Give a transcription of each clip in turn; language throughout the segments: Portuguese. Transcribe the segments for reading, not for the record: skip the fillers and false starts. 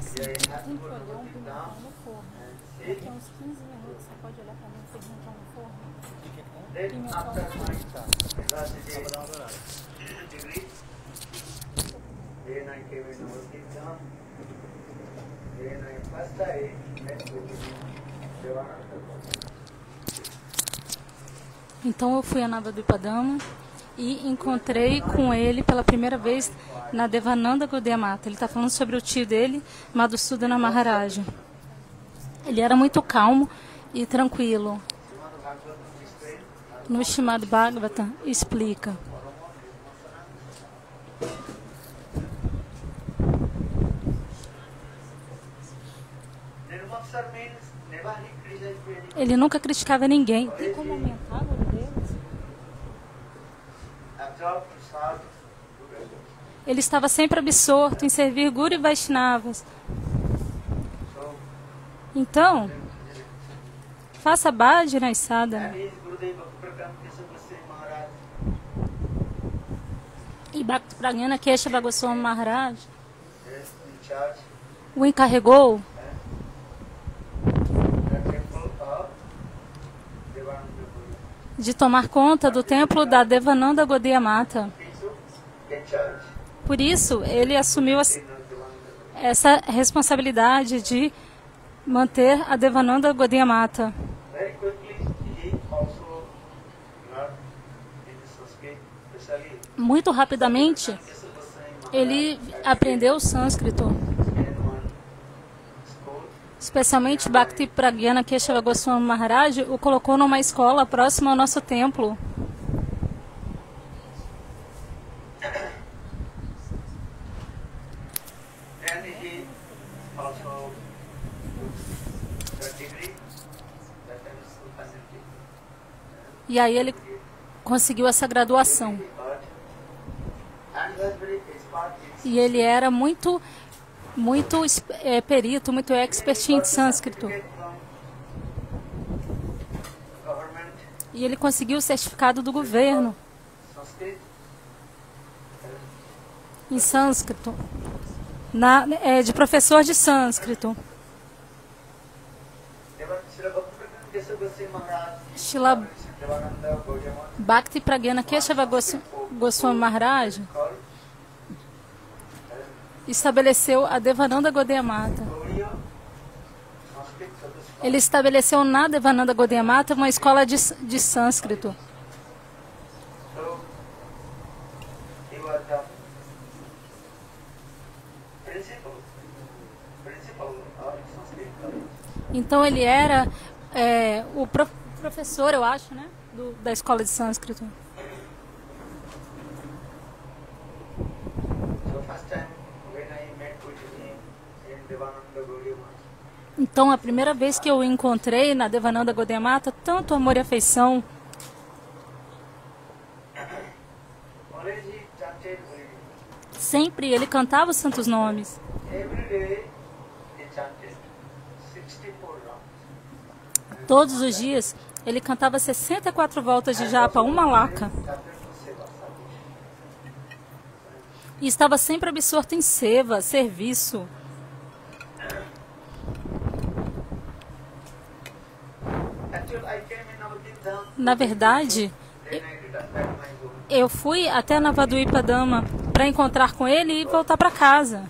assim, encolheu um pimentão no forno. Daqui a uns 15 minutos você pode olhar para mim e pimentão no forno. Pimentão no forno. Then I came in our exam. Then I first I met with Devananda. Então eu fui a Navadvipadama e encontrei com ele pela primeira vez na Devananda Gaudiya Mata. Ele está falando sobre o tio dele, Madhusudana Maharaja. Ele era muito calmo e tranquilo. No Srimad Bhagavatam explica. Ele nunca criticava ninguém. Tem como aumentar o olho deles? Ele estava sempre absorto em servir Guru e Vaishnavas. Então, faça bhajana e sadhana. E Bhakti Pragyana Keshava Goswami Maharaj o encarregou de tomar conta do templo da Devananda Gaudiya Mata. Por isso, ele assumiu essa responsabilidade de manter a Devananda Gaudiya Mata. Muito rapidamente, ele aprendeu o sânscrito. Especialmente Bhakti Pragyana Keshava Goswami Maharaj o colocou numa escola próxima ao nosso templo. E aí ele conseguiu essa graduação. E ele era muito perito, muito expert em sânscrito. E ele conseguiu o certificado do governo em sânscrito, de professor de sânscrito. Srila Bhakti Pragyana Keshava Goswami Maharaj estabeleceu a Devananda Gaudiya Mata. Ele estabeleceu na Devananda Gaudiya Mata uma escola de sânscrito. Então ele era o professor, eu acho, né, da escola de sânscrito. Então, a primeira vez que eu o encontrei na Devananda Gaudiya Mata, tanto amor e afeição. Sempre ele cantava os santos nomes. Todos os dias ele cantava 64 voltas de japa, uma laca. E estava sempre absorto em seva, serviço. Na verdade, eu fui até Navadvipadama para encontrar com ele e voltar para casa.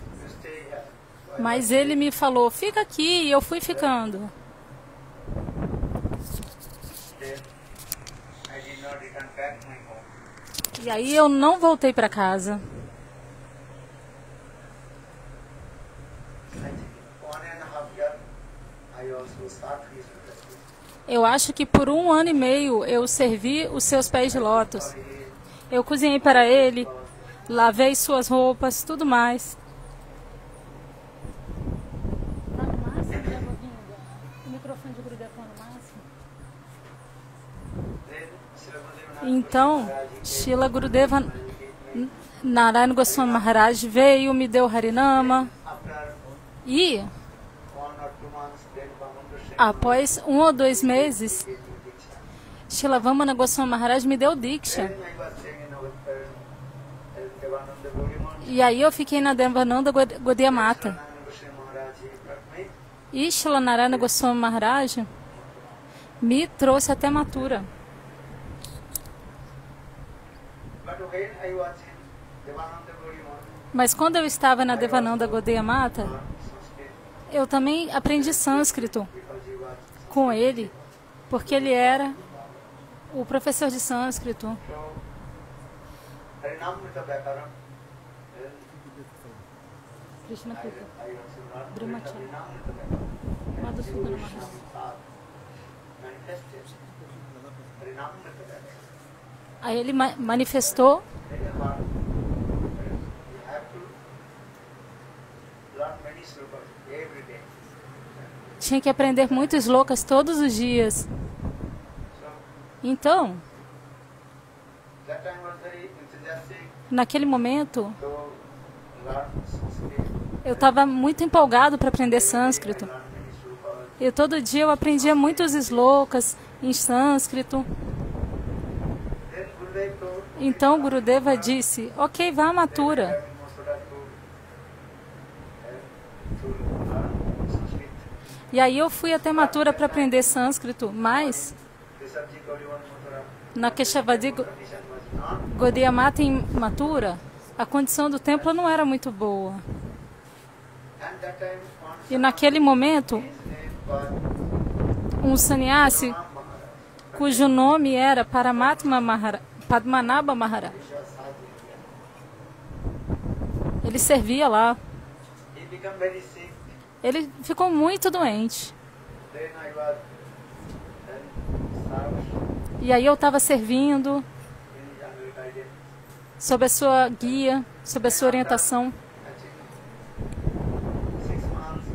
Mas ele me falou, fica aqui, e eu fui ficando. E aí eu não voltei para casa. Eu acho que por 1 ano e meio eu servi os seus pés de lótus. Eu cozinhei para ele, lavei suas roupas, tudo mais. Tá no máximo, né, Govinda? O microfone de Gurudev tá no máximo? Então, Srila Gurudeva Narayana Goswami Maharaj veio, me deu Harinama. E após 1 ou 2 meses, Srila Vamana Goswami Maharaj me deu Diksha. E aí eu fiquei na Devananda Gaudiya Mata. he brought me. E Srila Narayana Goswami Maharaj me trouxe até Mathura. But when I was in Devananda Gaudiya Math, Mas quando eu estava na Devananda Gaudiya Mata, Sanskrit, eu também aprendi sânscrito because he was com ele, porque ele era o professor de sânscrito. so Harinamrita Bhakaram. Krishna Kripa. I also not Brahmacharya. Harinamrita Bhakaram. Madhusudana Maharaj. Manifested Harinamrita Bhakaram. Aí ele manifestou. Very hard. You have to learn many slokas every day. Tinha que aprender muitos slokas todos os dias. So Então, that time was very enthusiastic naquele momento, to learn Sanskrit. eu estava muito empolgado para aprender sânscrito. Learn many slokas. E todo dia eu aprendia muitos slokas em sânscrito. Then Gurudev told Então Gurudeva disse, ok, vá a Mathura. having Mathura to learn Sanskrit. E aí eu fui até Mathura para aprender sânscrito, mas Keshavji Gaudiya Mathura na Keshavadi condition was not. Gaudiya Mata em Mathura, a condição do templo não era muito boa. And that time E naquele momento, his name was um sannyasi Ram Maharaj. cujo nome era Padmanabha Maharaj, ele servia lá. He became very sick. Ele ficou muito doente. Then I was served E aí eu estava servindo in jungle guidance. sob a sua guia, sob a sua orientação. I think 6 months.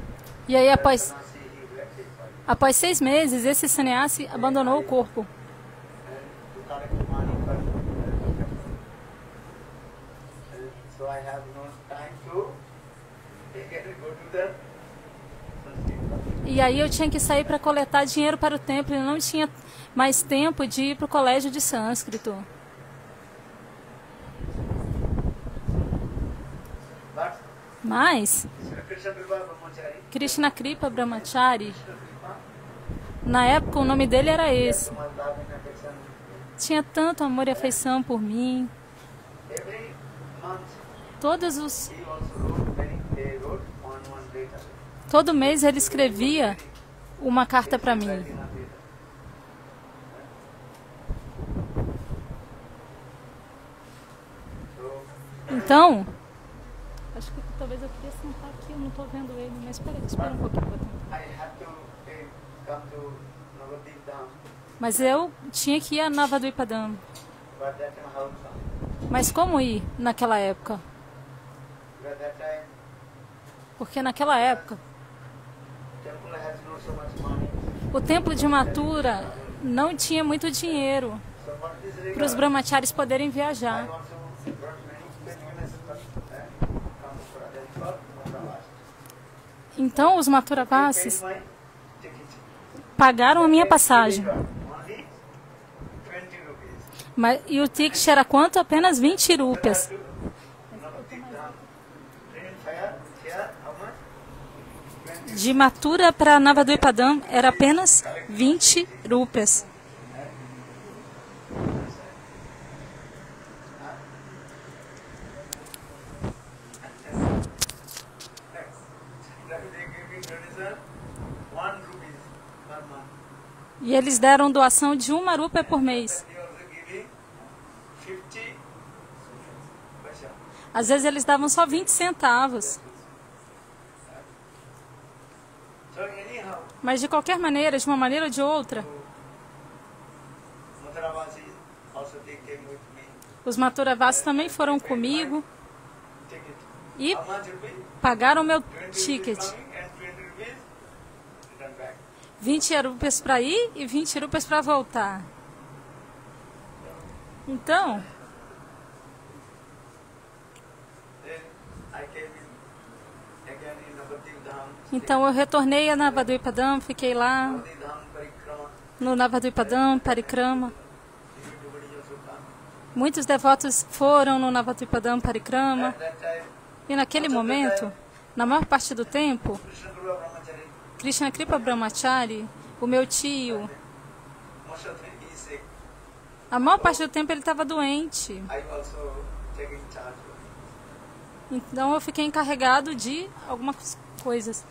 E aí após Sannyasi, he left his body. Após 6 meses, esse sannyasi abandonou o corpo. And to collect money for and so I have no time to go to the Sanskrit. E aí eu tinha que sair para coletar dinheiro para o templo e não tinha mais tempo de ir para o colégio de sânscrito. But Mas Krishna Kripa Brahmachari, Krishna Kripa Brahmachari, na época o nome dele era esse. so much love and affection. Tinha tanto amor e afeição por mim. Every month Todos os, he also wrote many. They wrote one letter. todo mês ele escrevia uma carta para mim. Então, acho que talvez eu queria sentar aqui, eu não estou vendo ele, mas espera um pouquinho. Vou tentar. I had to come to Navadvip Dham, Mas eu tinha que ir a Navadvipadam. but that time how to come? Mas como ir naquela época? Because that time Porque naquela época temple has not so much money. o templo de Mathura não tinha muito dinheiro So for this para os regard, brahmacharis poderem I viajar. also brought many pilgrims come for Adel for. Então os Paid Mathuravasis my ticket. pagaram a minha passagem. Only 20 rupees. E o ticket era quanto? Apenas 20 rúpias. Navadvip Dham. Train fare here, how much? 20. De Mathura para Navadvipadam era apenas 20 rúpias. That they give me donation 1 rupees per month. E eles deram doação de 1 rúpia por mês. They also giving 50 paisa. Às vezes eles davam só 20 centavos. So anyhow, Mas de qualquer maneira, de uma maneira ou de outra, Mathuravasis also they came with me. os Mathuravasis também foram comigo Ticket. e How much rupees? pagaram meu 20 rupees ticket. coming and 20 rupees return back. 20 rúpias para ir e 20 rúpias para voltar. Então, Then I came in again in Navadvip Dham. então eu retornei a Navadvipadam, fiquei lá Navadvip Dham Parikrama. no Navadvipadam, Parikrama. Everybody also come. Muitos devotos foram no Navadvipadam, Parikrama. At that time, E naquele momento, Na maior parte do tempo, Krishna Guru Brahmachari, Krishna Kripa Brahmachari, o meu tio, most of the time he is sick. a maior parte do tempo ele estava doente. I also taking charge of him. Então eu fiquei encarregado de algumas coisas.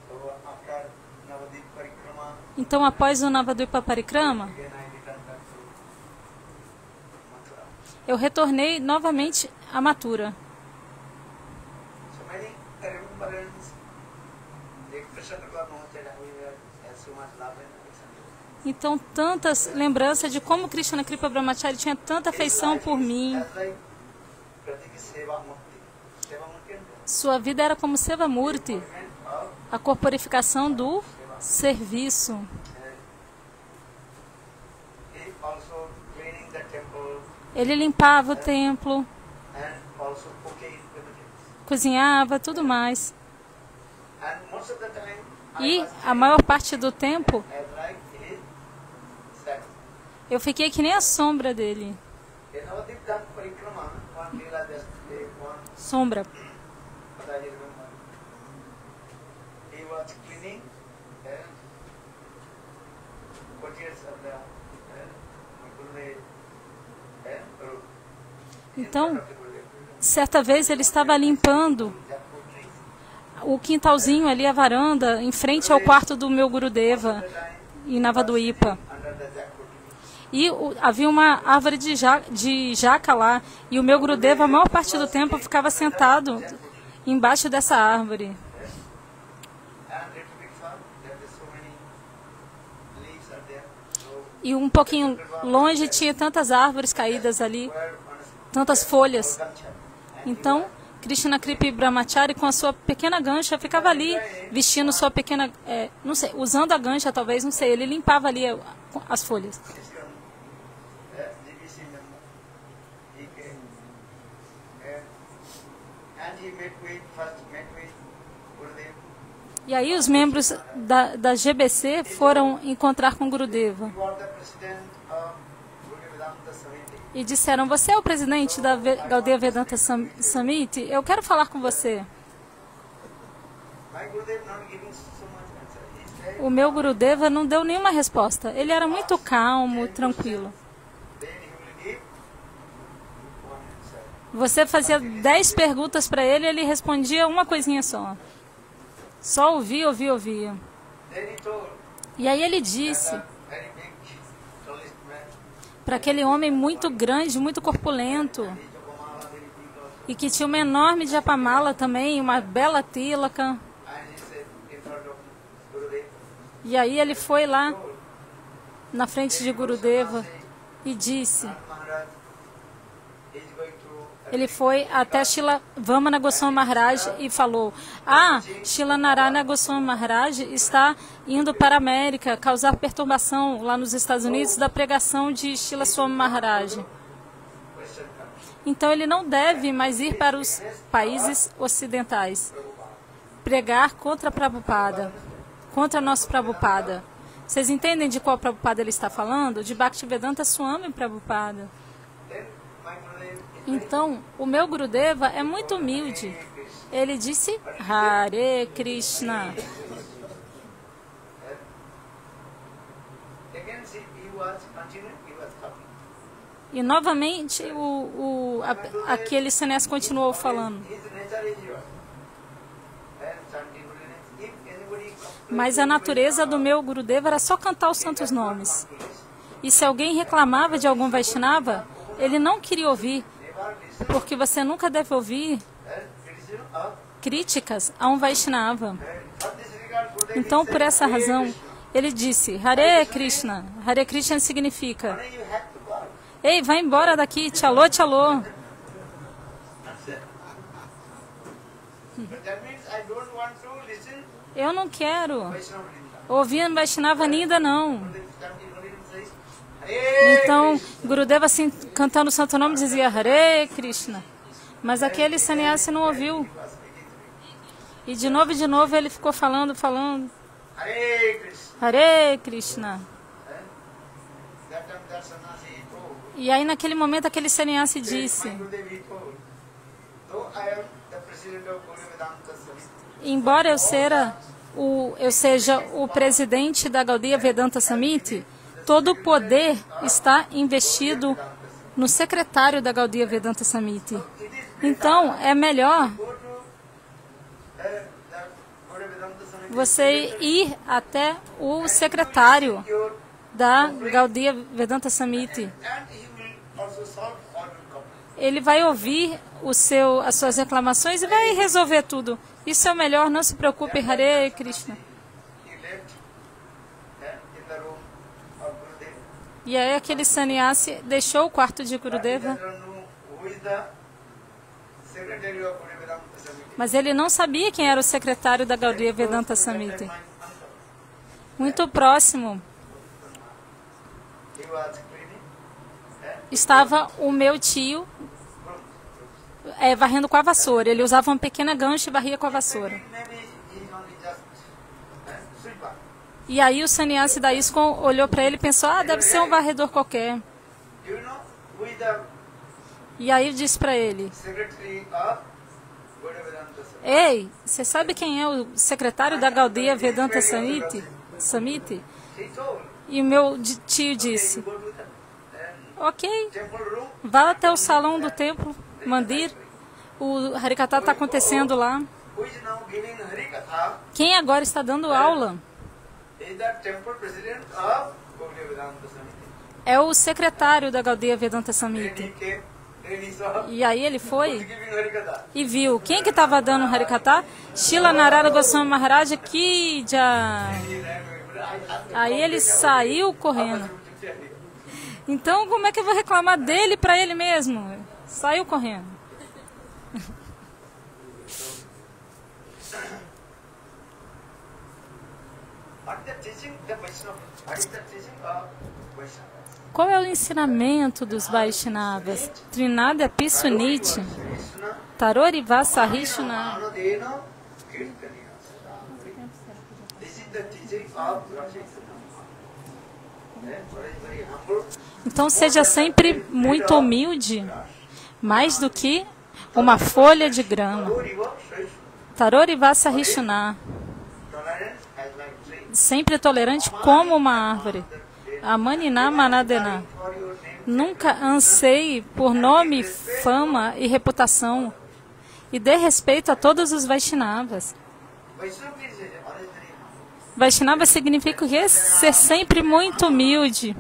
So after Navadip Parikrama, Então após o Navadvipa Parikrama, again I returned back to Mathura. eu retornei novamente a Mathura. So many remembrance, the Krishna Guru Brahmachari, we had so much love and affection. Então tantas lembranças de como Krishna Kripa Brahmachari tinha tanta afeição por mim. As like Pratik Seva Mukti. Seva Mukti and Sua vida era como Sevamurti, of a corporificação do serviço. he also cleaning the temple Ele limpava o templo, and also cooking everything. cozinhava, tudo mais. And most of the time E I was a maior parte do tempo as like his shadow. eu fiquei que nem a sombra dele. In Navadip Dhan Parikrama, one Leela just one Sombra. but I remember. He was cleaning courtiers of the Gurudev room. Então, certa vez ele estava limpando o quintalzinho ali, a varanda, em frente ao quarto do meu Gurudeva, em Navadvipa. Under the jackfruit. E havia uma árvore de jaca lá, e o meu Gurudeva, a maior parte do tempo, ficava sentado embaixo dessa árvore. And little bit far, there are so many leaves are there. So E um pouquinho longe tinha tantas árvores caídas ali, where on a tantas folhas. culture. Então, Krishna Kripa Brahmachari, com a sua pequena gancha, ficava ali, vestindo sua pequena... não sei, usando a gancha talvez, não sei, ele limpava ali as folhas. GBC member. He came. And he first met with Gurudev. E aí os membros da GBC foram encontrar com Gurudeva You are the president of Gaudiya Vedanta Samiti. e disseram: você é o presidente da Gaudiya Vedanta Samiti? Eu quero falar com você. My Gurudev not giving so much answer. He said, O meu Gurudeva não deu nenhuma resposta. Ele era muito calmo, tranquilo. then he will give one answer. Você fazia 10 perguntas para ele e ele respondia uma coisinha só. Só ouvia. Then he told E aí ele disse that very big, tallest man, para aquele homem muito grande, muito corpulento, he Japamala very big also. e que tinha uma enorme japamala também, uma bela tílaka. And he said in front of Gurudev, E aí ele foi lá na frente de Gurudeva e disse, Maharaj is going to ele foi até Srila Vamana Goswami Maharaj e falou: Srila Narayana Goswami Maharaj está indo para a América causar perturbação lá nos Estados Unidos da pregação de Srila Swami Maharaj. question comes. Então ele não deve mais ir para os países ocidentais pregar contra Prabhupada, contra nosso Prabhupada. Vocês entendem de qual Prabhupada ele está falando? De Bhaktivedanta Swami Prabhupada. Then my Gurudev is Então, o meu Gurudeva é muito humilde. Ele disse, Hare Krishna. again he was continuing, he was talking. E novamente aquele sannyasi continuou falando. His nature is yours. And chanting holy names. If anybody complains, Mas a natureza do meu Gurudeva era só cantar os santos nomes. E se alguém reclamava de algum Vaishnava, ele não queria ouvir, never listen porque você nunca deve ouvir and criticism of críticas a um Vaishnava. for this regard Gurudev Então, por essa razão, ele disse, Hare Krishna. Hare Krishna significa, you have to go. ei, vai embora daqui, tchalô, tchalô. But that means I don't want to listen Eu não quero Vaishnava Linda. ouvir Vaishnava ainda não. Gurudev chanting holy names says, Hare Então, Gurudeva, assim, cantando o santo nome, dizia Hare Krishna. Mas aquele sannyasi não ouviu. E de novo ele ficou falando. Hare Krishna. Hare Krishna. That time that sannyasi told, E aí naquele momento aquele sannyasi disse, my Gurudev he told, though I am the president embora eu seja o presidente da Gaudiya Vedanta Samiti, todo o poder está investido no secretário da Gaudiya Vedanta Samiti. Então, é melhor você ir até o secretário da Gaudiya Vedanta Samiti. Ele vai ouvir as suas reclamações e vai resolver tudo. Isso é o melhor, não se preocupe, Hare Krishna. E aí aquele sannyasi deixou o quarto de Gurudeva, mas ele não sabia quem era o secretário da Gaudiya Vedanta Samiti. Muito próximo estava o meu tio varrendo com a vassoura. Ele usava uma pequena gancho e varria com a vassoura. E aí o sannyasi da ISKCON olhou para ele e pensou, deve ser um varredor qualquer. E aí disse para ele, ei, você sabe quem é o secretário da Gaudiya Vedanta Samiti? E o meu tio disse, ok, vá até o salão do templo, Mandir, o Harikatha está acontecendo lá. Quem agora está dando aula é o secretário da Gaudiya Vedanta Samiti. E aí ele foi e viu quem que estava dando Harikatha? Srila Narada Goswami Maharaj Ki Jai. Aí ele saiu correndo. Então como é que eu vou reclamar dele para ele mesmo? Saiu correndo. Qual é o ensinamento dos Vaishnavas? Trinada Pisuniti, Taroriva Sahishuna. Então seja sempre muito humilde, mais do que uma folha de grama. Taroriva Sahishuna. Sempre tolerante como uma árvore. Amanina Manadena. Nunca anseie por nome, fama e reputação. E dê respeito a todos os Vaishnavas. Vaishnava significa o quê? Ser sempre muito humilde.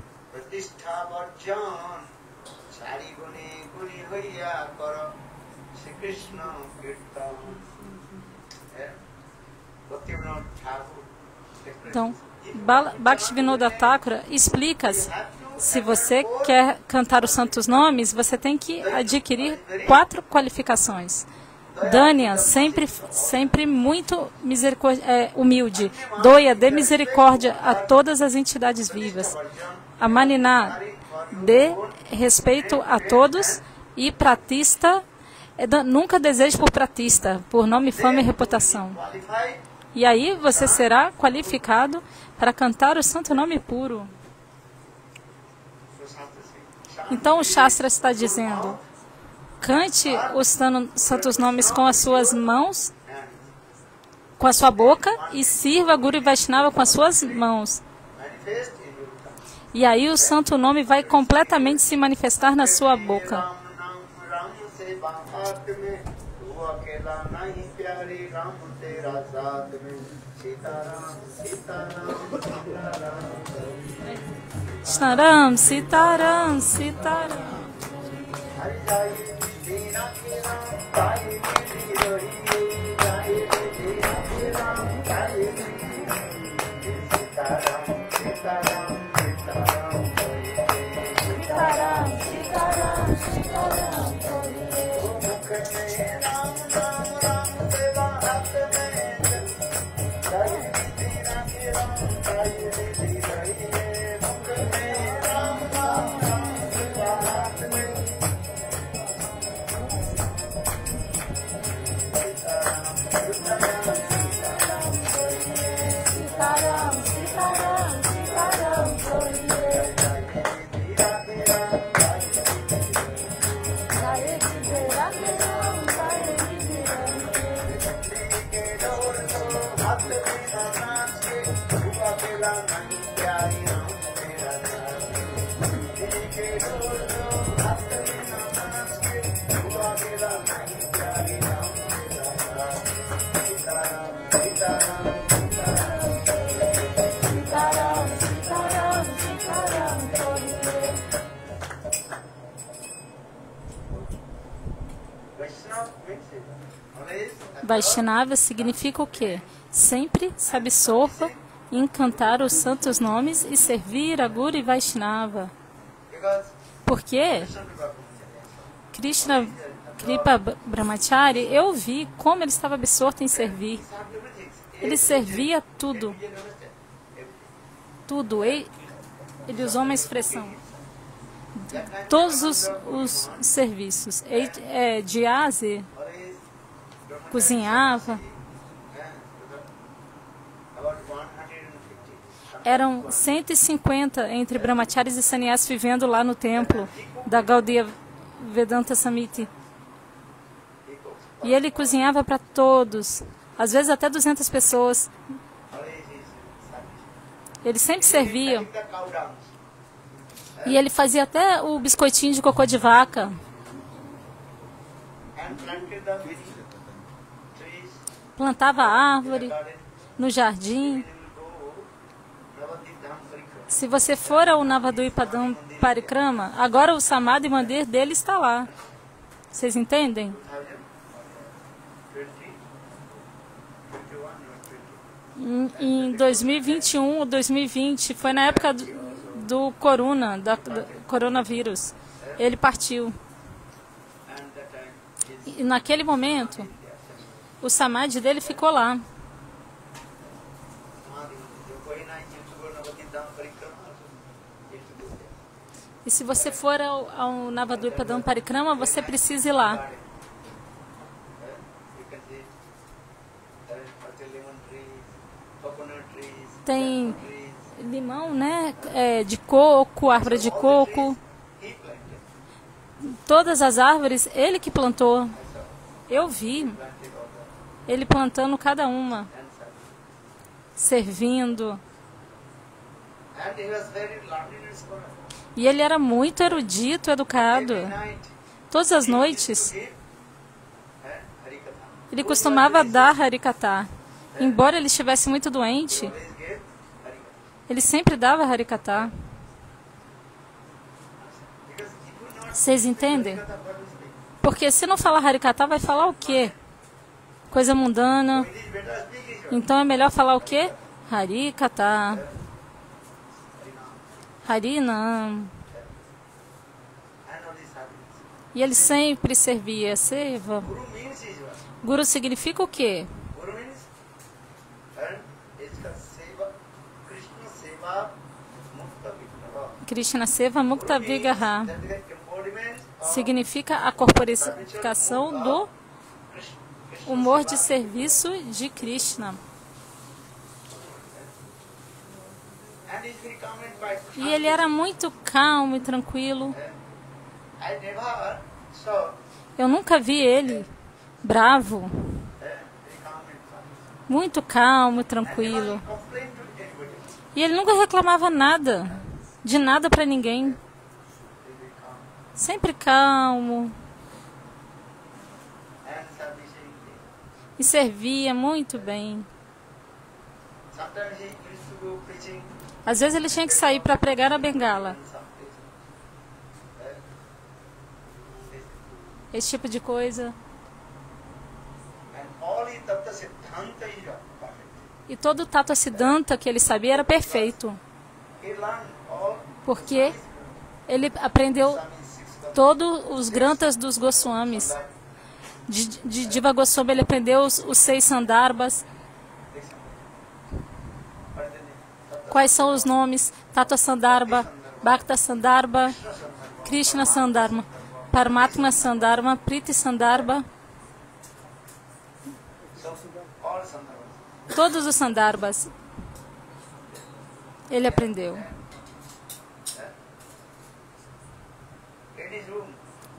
Então, Bhaktivinoda Thakura explica, se você quer cantar os santos nomes, você tem que adquirir 4 qualificações. Danya, sempre muito humilde. Doya, dê misericórdia a todas as entidades vivas. Amanina, dê respeito a todos. E pratista, nunca deseje por pratista, por nome, fama e reputação. E aí você será qualificado para cantar o santo nome puro. Então o Shastra está dizendo, cante os santos nomes com as suas mãos, com a sua boca, e sirva Guru e Vaishnava com as suas mãos. E aí o santo nome vai completamente se manifestar na sua boca. Sitaram, Sitaram, Sitaram. Sitaram, Sitaram. Vaishnava significa o quê? Sempre se absorva em cantar os santos nomes e servir a Guru e Vaishnava. Por quê? Krishna Kripa Brahmachari, eu vi como ele estava absorto em servir. Ele servia tudo. Tudo. Ele usou uma expressão. Todos os serviços. Diase cozinhava. Eram 150 entre brahmacharis e sannyasis vivendo lá no templo da Gaudiya Vedanta Samiti. E ele cozinhava para todos, às vezes até 200 pessoas. Ele sempre servia. E ele fazia até o biscoitinho de cocô de vaca. Plantava árvore no jardim. Se você for ao Navadvipadam Parikrama, agora o Samadhi Mandir dele está lá. Vocês entendem? Em 2021 ou 2020, foi na época do coronavírus. Ele partiu. E naquele momento, o Samadhi dele ficou lá. E se você for ao Navadvipadam Parikrama, você precisa ir lá. Tem limão, né? De coco, árvore de coco. Todas as árvores, ele que plantou. Eu vi ele plantando cada uma, servindo. E ele era muito erudito, educado. Todas as noites, ele costumava dar Harikatha. Embora ele estivesse muito doente, ele sempre dava Harikatha. Vocês entendem? Porque se não falar Harikatha, vai falar o quê? Coisa mundana. Então é melhor falar o quê? Harikatha. Harinam. E ele sempre servia. Seva. Guru significa o quê? Krishna Seva Mukta Vigraha. Significa a corporificação do humor de serviço de Krishna. E ele era muito calmo e tranquilo. Eu nunca vi ele bravo. Muito calmo e tranquilo. E ele nunca reclamava nada, de nada para ninguém. Sempre calmo. E servia muito bem. Às vezes ele tinha que sair para pregar a bengala. Esse tipo de coisa. E todo o Tattva Siddhanta que ele sabia era perfeito. Porque ele aprendeu todos os granthas dos Goswamis. De Diva Goswami ele aprendeu os 6 Sandarbhas. Quais são os nomes? Tattva Sandarbha, Bhakta Sandarbha, Krishna Sandarbha, Paramatma Sandarbha, Priti Sandarbha. Todos os Sandarbhas ele aprendeu.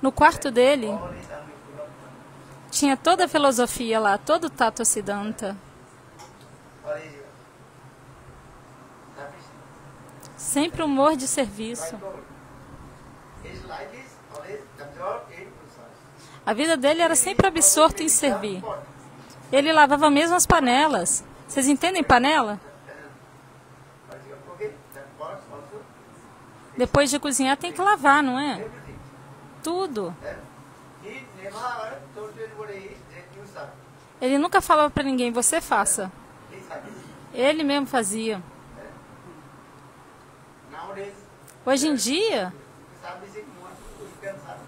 No quarto dele tinha toda a filosofia lá, todo o Tattva Siddhanta. What is your happy? Sempre humor de serviço. His life is always absorbed in Prasad. A vida dele era sempre absorta em servir. Ele lavava mesmo as panelas. Vocês entendem panela? But you are cooking, that pots also, Depois de cozinhar tem que lavar, não é? everything. Tudo. He never told anybody that you serve. Ele nunca falava para ninguém, você faça. He serves. Ele mesmo fazia. Nowadays, Hoje em dia, servicing more, you can serve.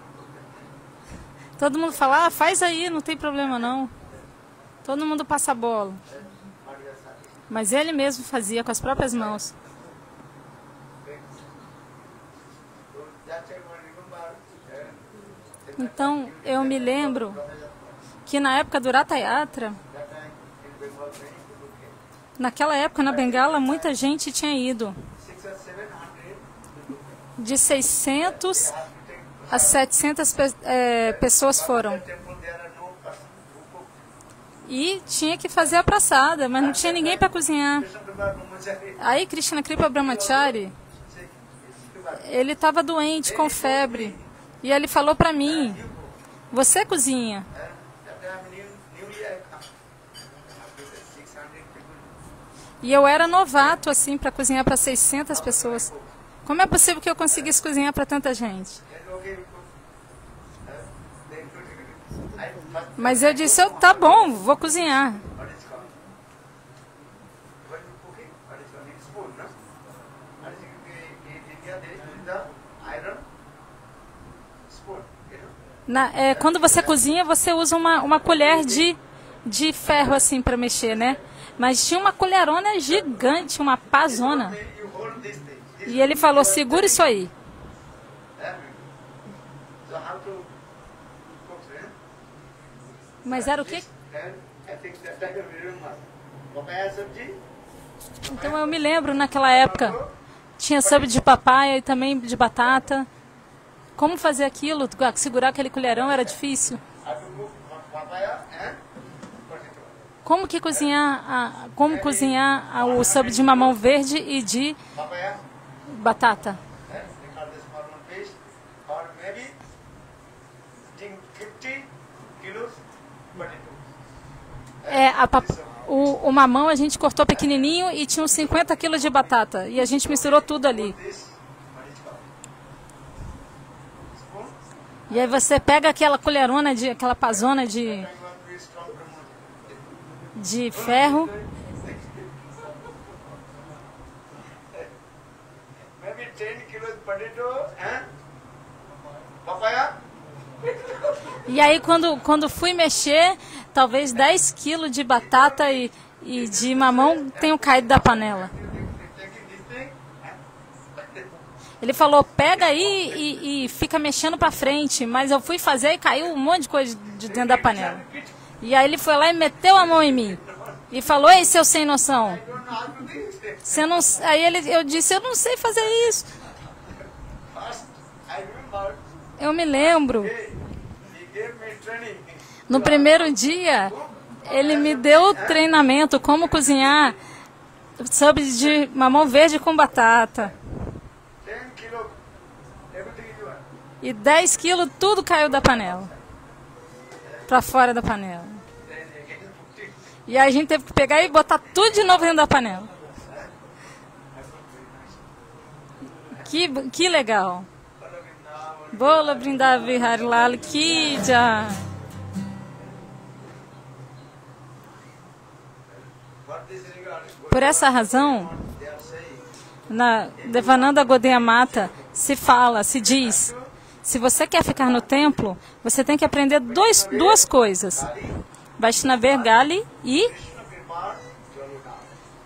todo mundo fala, ah, faz aí, não tem problema não. Todo mundo passa a bola. But you are serving. Mas ele mesmo fazia com as próprias mãos. So that time I remember, Então, eu me lembro que na época do Ratha Yatra, that time in Bengal, many people came. naquela época na Bengala, muita gente tinha ido. 600 or 700 De 600 have to take a 700 pessoas foram. the temple. There are no person who cook. E tinha que fazer a praçada, mas não tinha ninguém para cozinhar. Krishna Prabhu Brahmachari Aí Krishna Kripa Brahmachari, said, ele estava doente, com febre. E ele falou para mim, você cozinha. that time newly I come. After 600 people. E eu era novato, assim, para cozinhar para 600 pessoas. Como é possível que eu conseguisse cozinhar para tanta gente? Then okay, you cook. Then I first Mas eu disse, tá bom, vou cozinhar. what is called? When you cooking, what is called? It's spoon, no? What is it? In India there is the iron spoon, you know? Quando você cozinha, você usa uma colher de ferro, assim, para mexer, né? Mas tinha uma colherona gigante, uma pazona. Then you hold this thing. This E ele falou, segura isso aí. So how to cook, eh? Mas era o quê? And I think that time I remember. Papaya sabji, Então eu me lembro, naquela época, tinha sub de papaya e também de batata. Como fazer aquilo? Segurar aquele colherão era difícil. I have to cook papaya and potato. Como cozinhar o sub de mamão verde e de Papaya, batata? they call this small one paste, or maybe 50 kilos potato. O mamão a gente cortou pequenininho e tinha uns 50 quilos de batata. E a gente misturou tudo ali. This, what is called? Spoon. E aí você pega aquela colherona, aquela pazona de I want to be strong promoter. ferro. Maybe 10 kilos potato and papaya. E aí quando fui mexer, talvez 10 quilos de batata e de mamão tenham caído da panela. Taking this thing. Ele falou, pega aí e fica mexendo pra frente. Mas eu fui fazer e caiu um monte de coisa de dentro da panela. E aí ele foi lá e meteu a mão em mim. E falou, ei, seu sem noção. I don't know how to do this. Você não... eu disse, eu não sei fazer isso. First, I remember, Eu me lembro. he gave me training. No primeiro dia, ele me deu treinamento como cozinhar sub de mamão verde com batata. 10 kilos, everything is one. E 10 quilos, tudo caiu da panela. Pra fora da panela. Then again 50. E aí a gente teve que pegar e botar tudo de novo dentro da panela. Que legal. Bola Brindavi Harilal Ki Jai. What this regard, Por essa razão, they are saying, na Devananda Gaudiya Mata se diz, se você quer ficar no templo, você tem que aprender duas coisas. Vaishnaver Gali e Krishna Kripa, Joluna.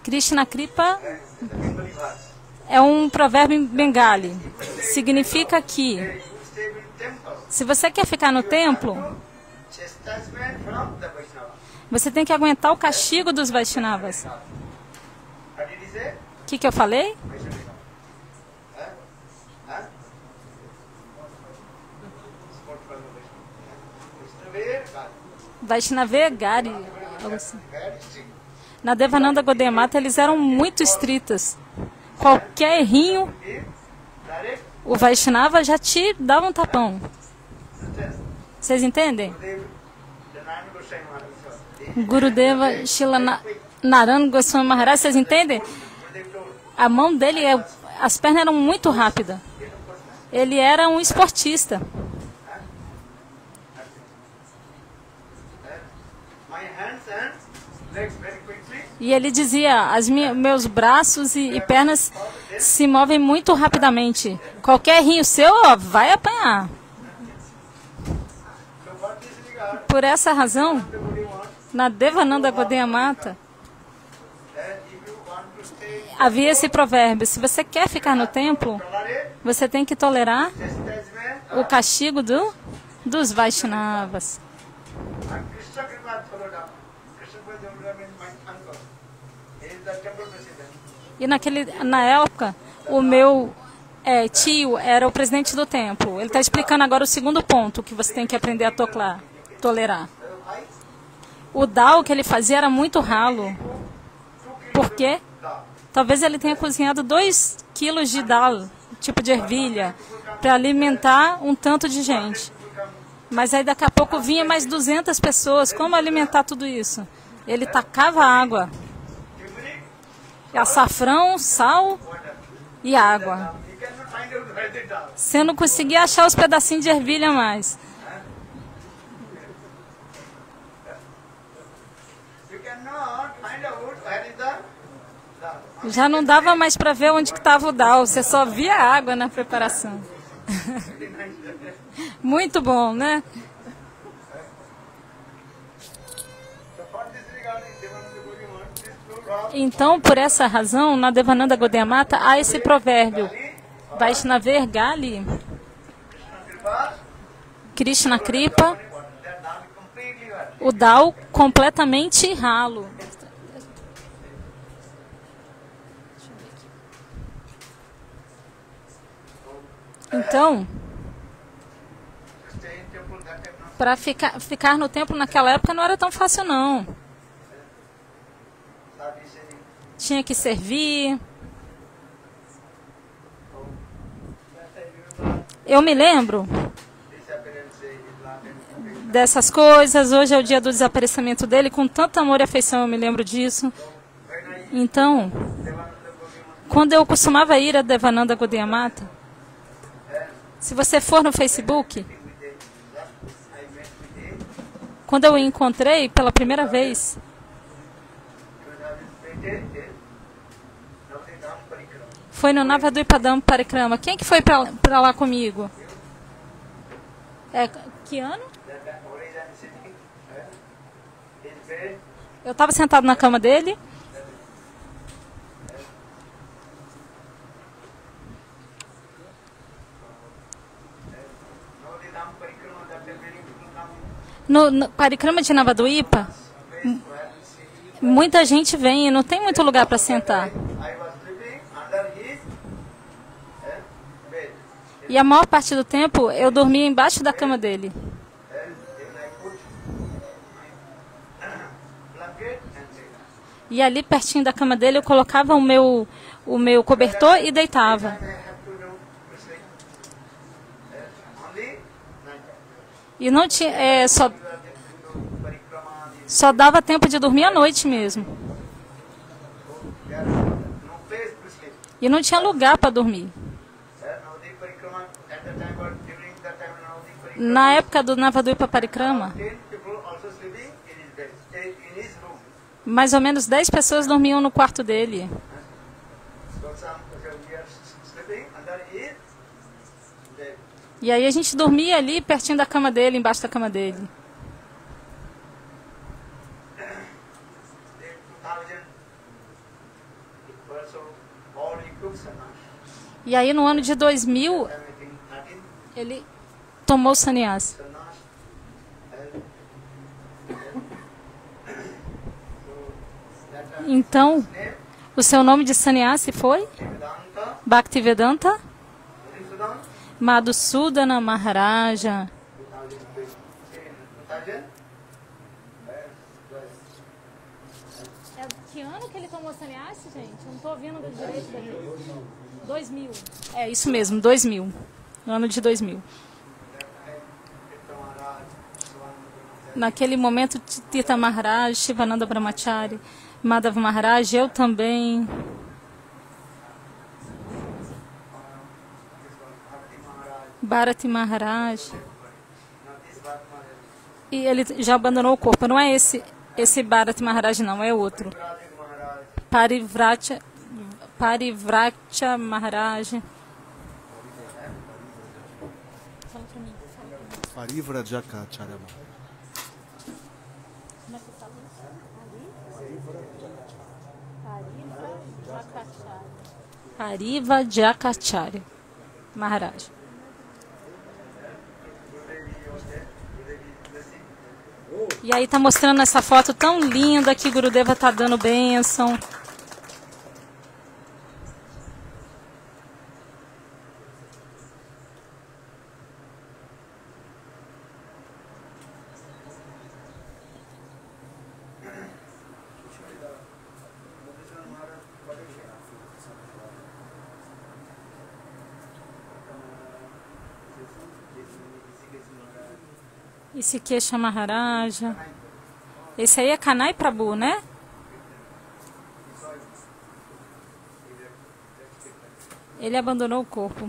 Krishna Kripa The Bengali verse. é um provérbio em Bengali. Significa que, You stay in temple. se você quer ficar no templo, Chastisement from the Vaishnava. você tem que aguentar o castigo dos Vaishnavas. What did he say? O que eu falei? Vaishnava. Huh? Huh? Support from the Vaishnava. Vaishnava, God. Vaishnava Gari, algo assim. Na Devananda Gaudiya Mata eles eram muito estritas. Qualquer errinho, o Vaishnava já te dava um tapão. Vocês entendem? Gurudeva Shila Narana Goswami Maharaj, vocês entendem? A mão dele, as pernas eram muito rápidas. Ele era um esportista. E ele dizia, meus braços e pernas se movem muito rapidamente. Qualquer rio seu, ó, vai apanhar. Por essa razão, na Devananda Gaudiya Mata, havia esse provérbio: se você quer ficar no templo, você tem que tolerar o castigo dos Vaishnavas. E na época, o meu tio era o presidente do templo. Ele está explicando agora o segundo ponto que você tem que aprender a tolerar. O dal que ele fazia era muito ralo. Por quê? Talvez ele tenha cozinhado 2 quilos de dal, tipo de ervilha, para alimentar um tanto de gente. Mas aí daqui a pouco vinha mais 200 pessoas. Como alimentar tudo isso? Ele tacava água. Açafrão, sal e água. Você não conseguia achar os pedacinhos de ervilha mais. Já não dava mais para ver onde que estava o dal. Você só via água na preparação. Muito bom, né? Então, por essa razão, na Devananda Gaudiya Mata há esse provérbio: Vaishnava Gali, Krishna Kripa, o dal completamente ralo. Então, para ficar no templo naquela época não era tão fácil, não. Tinha que servir. Eu me lembro dessas coisas. Hoje é o dia do desaparecimento dele. Com tanto amor e afeição eu me lembro disso. Então, quando eu costumava ir a Devananda Gaudiya Mata, se você for no Facebook, quando eu o encontrei pela primeira vez, foi no Navadvipadam Parikrama. Quem que foi para lá comigo? Que ano? Eu estava sentado na cama dele. No Parikrama de Navadvipa, muita gente vem e não tem muito lugar para sentar. E a maior parte do tempo eu dormia embaixo da cama dele. E ali pertinho da cama dele eu colocava o meu cobertor e deitava. E não tinha, só dava tempo de dormir à noite mesmo. E não tinha lugar para dormir. Na época do Navadvipa Parikrama, mais ou menos 10 pessoas dormiam no quarto dele. E aí a gente dormia ali pertinho da cama dele, embaixo da cama dele. E aí no ano de 2000, ele tomou sannyas. Então, o seu nome de sannyasi foi? Bhaktivedanta Madhusudana Maharaja. Que ano que ele tomou sannyasi, gente? Eu não estou ouvindo direito daqui. 2000. É isso mesmo, 2000. No ano de 2000. Naquele momento, Tita Maharaj, Shivananda Brahmachari, Madhava Maharaj, eu também. Bharati Maharaj. E ele já abandonou o corpo. Não é esse Bharati Maharaj, não, é outro. Parivracha Maharaj. Fala pra mim. Parivrajakacharya. Como é que fala isso? Parivrajakacharya Maharaj. E aí tá mostrando essa foto tão linda que Gurudeva tá dando bênção. Esse Kesha Maharaja. Esse aí é Kanai Prabhu, né? Ele abandonou o corpo.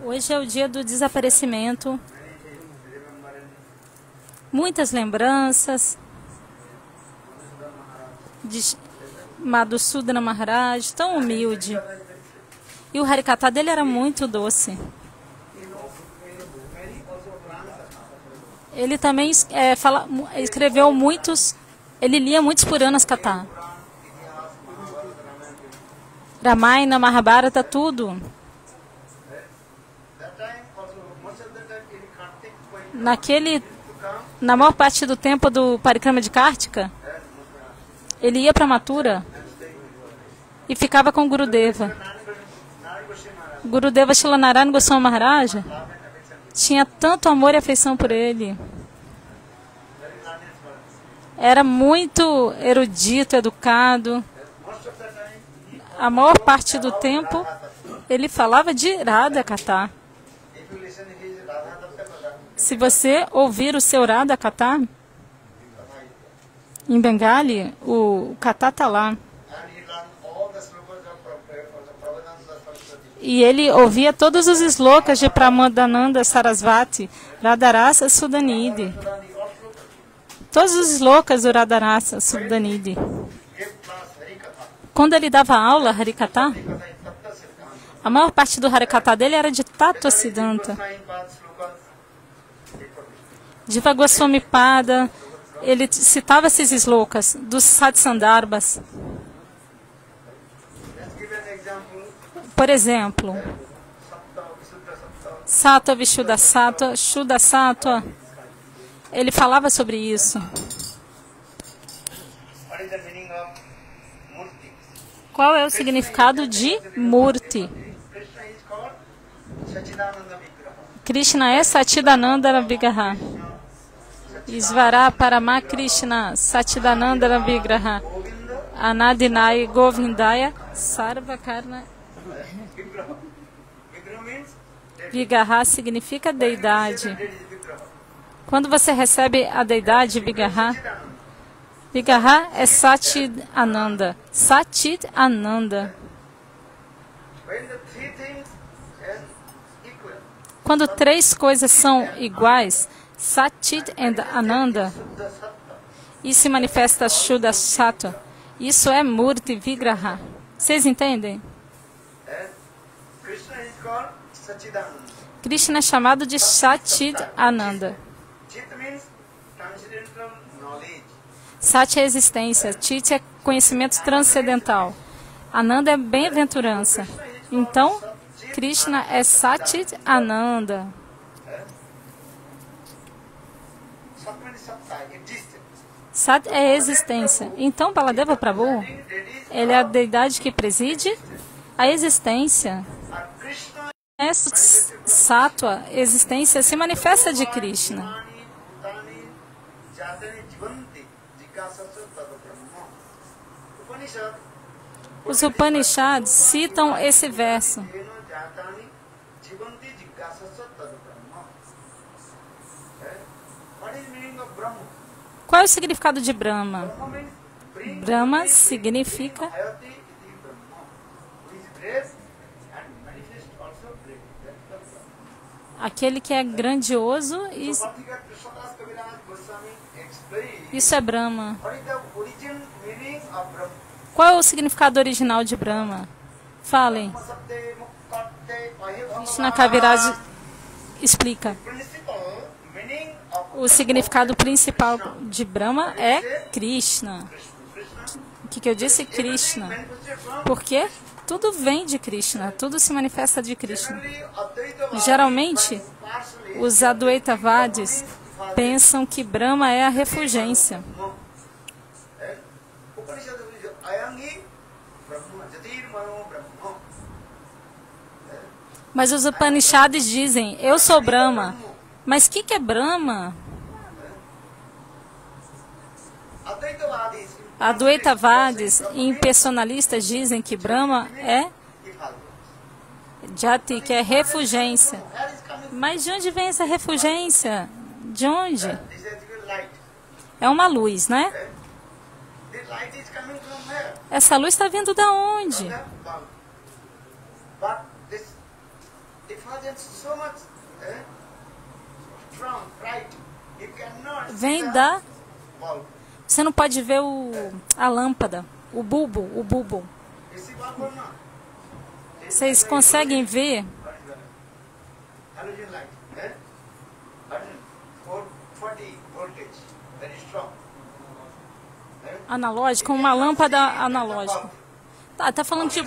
Hoje é o dia do desaparecimento. Muitas lembranças de Madhusudana Maharaj, tão humilde. E o Harikatha dele era muito doce. Ele também escreveu muitos, ele lia muitos Puranas Katha. Ramayana, Mahabharata, tudo. Na maior parte do tempo do Parikrama de Kartika, ele ia para Mathura e ficava com Gurudeva. Gurudeva Shilanarayana Goswami Maharaja tinha tanto amor e afeição por ele. Era muito erudito, educado. A maior parte do tempo ele falava de Radha Katha. Se você ouvir o seu Radha Katha, em Bengali, o Katha está lá. E ele ouvia todos os slokas de Pramodananda Sarasvati, Radharasa Sudanidhi. Todos os slokas do Radharasa Sudanidhi. Quando ele dava aula, Harikatha, a maior parte do Harikatha dele era de Tattva Siddhanta. Diva Goswami Pada, ele citava esses slokas dos Satsandarbhas. Por exemplo, Sattva Vishuddha Sattva, Shuddha Sattva, ele falava sobre isso. Qual é o significado de Murti? Krishna é Satchidananda Vigraha. Isvara Parama Krishna Satchidananda Vigraha. Anadinaya Govindaya Sarvakarna. Vigraha significa deidade. Quando você recebe a deidade Vigraha, Vigraha é Satchid Ananda. Satchid Ananda. Quando três coisas são iguais, Satchid and Ananda, e se manifesta Shuddha Sattva, isso é Murti Vigraha. Vocês entendem? Krishna é chamado de Satchid Ananda. Sat é existência, Chit é conhecimento transcendental. Ananda é bem-aventurança. Então, Krishna é Satchit Ananda. Sat é existência. Então, Baladeva Prabhu, ele é a deidade que preside a existência. Essa sátua, existência, se manifesta de Krishna. Os Upanishads citam esse verso. Qual é o significado de Brahma? Brahma significa aquele que é grandioso, e isso é Brahma. Qual é o significado original de Brahma? Falem. Krishna Kaviraj explica. O significado principal de Brahma é Krishna. O que eu disse? Krishna. Porque tudo vem de Krishna, tudo se manifesta de Krishna. Geralmente, os Advaitavadis pensam que Brahma é a refulgência. Mas os Upanishads dizem, eu sou Brahma. Mas o que é Brahma? Advaitavadis e impersonalistas dizem que Brahma é Jati, que é refulgência. Mas de onde vem essa refulgência? De onde? É uma luz, né? Essa luz está vindo da onde? Vem da... Você não pode ver a lâmpada, o bulbo. Vocês conseguem ver? Analógico, uma lâmpada analógica. Tá falando de...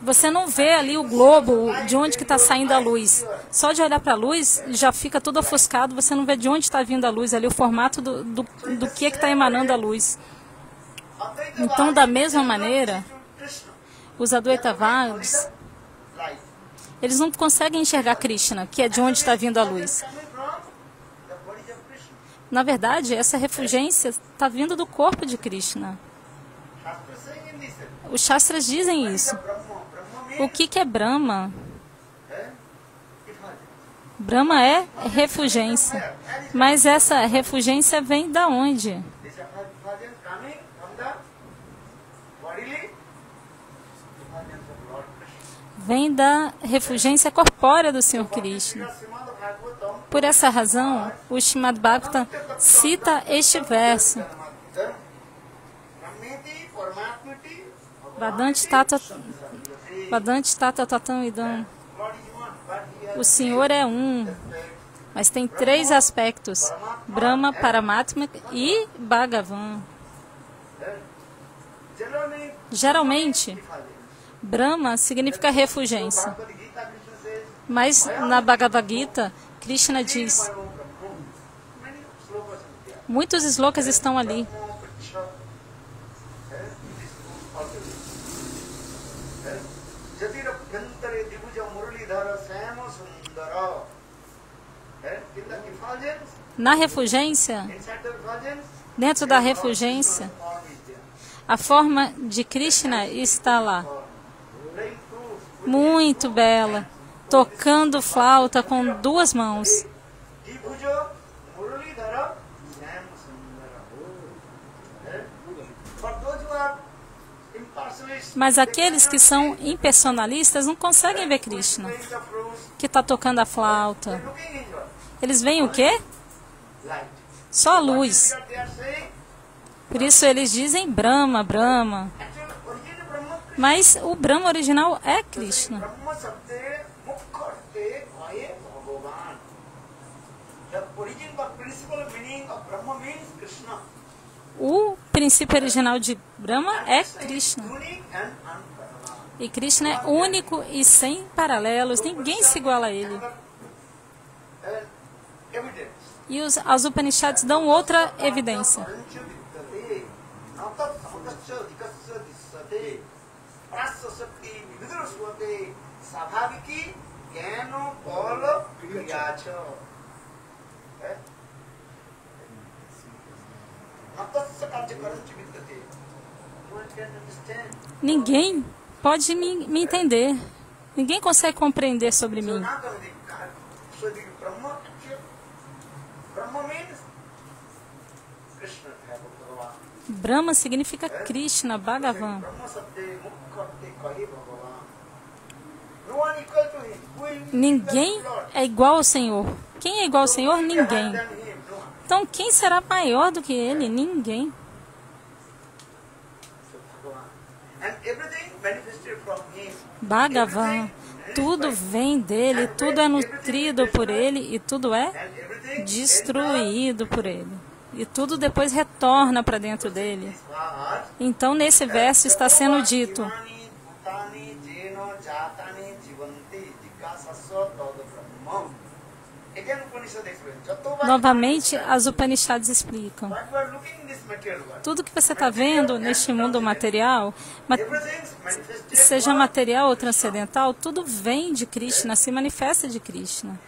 Você não vê ali o globo, de onde que está saindo a luz. Só de olhar para a luz, já fica tudo ofuscado, você não vê de onde está vindo a luz ali, o formato do que está emanando a luz. Então, da mesma maneira, os Advaitavadis, eles não conseguem enxergar Krishna, que é de onde está vindo a luz. Na verdade, essa refulgência está vindo do corpo de Krishna. Os Shastras dizem isso. O que é Brahma? Brahma é refulgência. Mas essa refulgência vem da onde? Vem da refulgência corpórea do Senhor Krishna. Por essa razão, o Srimad Bhagavatam cita este verso. Vadanti Tata Tatam Idam. O Senhor é um, mas tem três aspectos: Brahma, Paramatma e Bhagavan. Geralmente, Brahma significa refulgência. Mas na Bhagavad Gita, Krishna diz, muitos slokas estão ali. Na refulgência, dentro da refulgência, a forma de Krishna está lá. Muito bela, tocando flauta com duas mãos. Mas aqueles que são impersonalistas não conseguem ver Krishna, que está tocando a flauta. Eles veem o quê? Só a luz. Por isso eles dizem Brahma, Brahma. Mas o Brahma original é Krishna. O princípio original de Brahma é Krishna. E Krishna é único e sem paralelos. Ninguém se iguala a ele. E as Upanishads dão outra evidência. Ninguém pode me entender. Ninguém consegue compreender sobre mim. Brahma significa Krishna, Bhagavan. Ninguém é igual ao Senhor. Quem é igual ao Senhor? Ninguém. Então, quem será maior do que ele? Ninguém. Bhagavan, tudo vem dele, tudo é nutrido por ele e tudo é destruído por ele. E tudo depois retorna para dentro dele. Então, nesse verso está sendo dito: novamente, as Upanishads explicam. Tudo que você está vendo neste mundo material, seja material ou transcendental, tudo vem de Krishna, se manifesta de Krishna.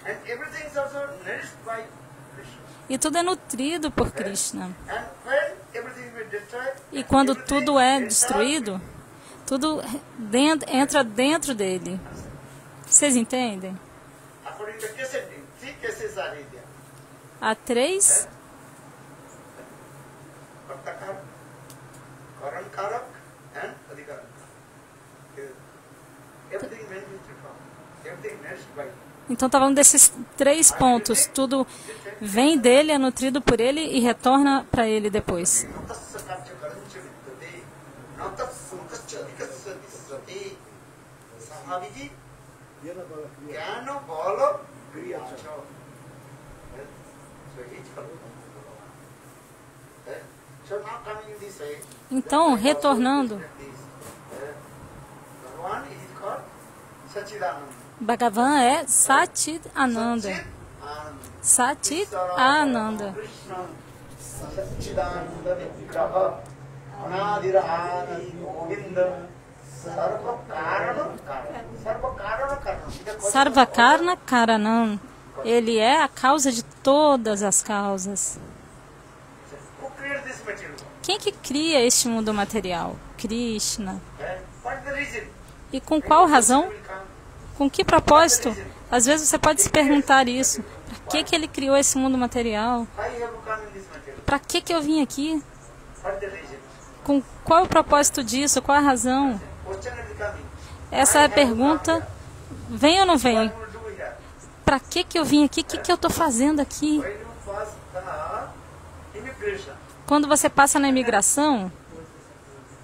E tudo é nutrido por Krishna. E quando tudo é destruído, tudo entra dentro dele. Vocês entendem? Há três Então está falando desses 3 pontos. Tudo vem dele, é nutrido por ele e retorna para ele depois. Então, retornando, Bhagavan é Sachit Ananda. Sachit Ananda. Sarvakarna Karanam. Ele é a causa de todas as causas. Quem que cria este mundo material? Krishna. E com qual razão? Com que propósito? Às vezes você pode se perguntar isso. Para que ele criou esse mundo material? Para que eu vim aqui? Com qual é o propósito disso? Qual a razão? Essa é a pergunta. Vem ou não vem? Para que eu vim aqui? O que eu estou fazendo aqui? Quando você passa na imigração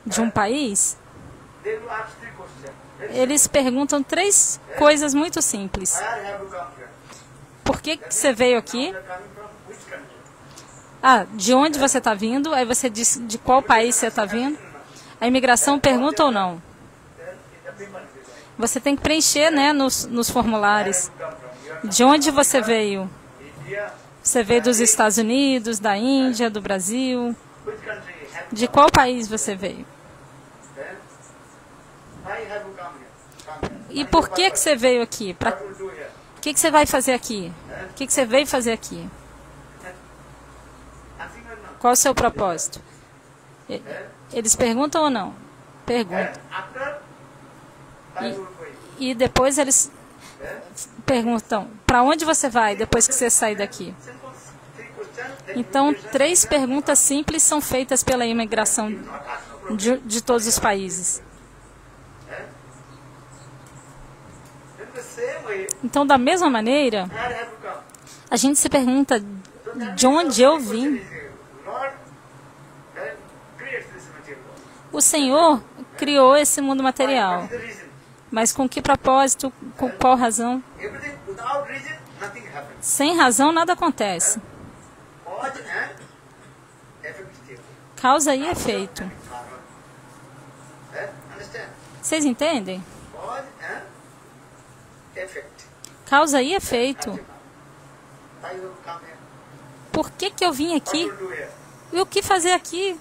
de um país, eles perguntam 3 coisas muito simples. Por que você veio aqui? De onde você está vindo? Aí você diz de qual país você está vindo. A imigração pergunta ou não? Você tem que preencher, né, nos formulários. De onde você veio? Você veio dos Estados Unidos, da Índia, do Brasil? De qual país você veio? E por que você veio aqui? O que você vai fazer aqui? O que você veio fazer aqui? Qual o seu propósito? Eles perguntam ou não? Perguntam. E depois eles perguntam, para onde você vai depois que você sair daqui? Então, 3 perguntas simples são feitas pela imigração de todos os países. Então, da mesma maneira, a gente se pergunta de onde eu vim. O Senhor criou esse mundo material. Mas com que propósito? Com qual razão? Sem razão, nada acontece. Causa e efeito. Vocês entendem? Causa e efeito. Por que eu vim aqui? E o que fazer aqui?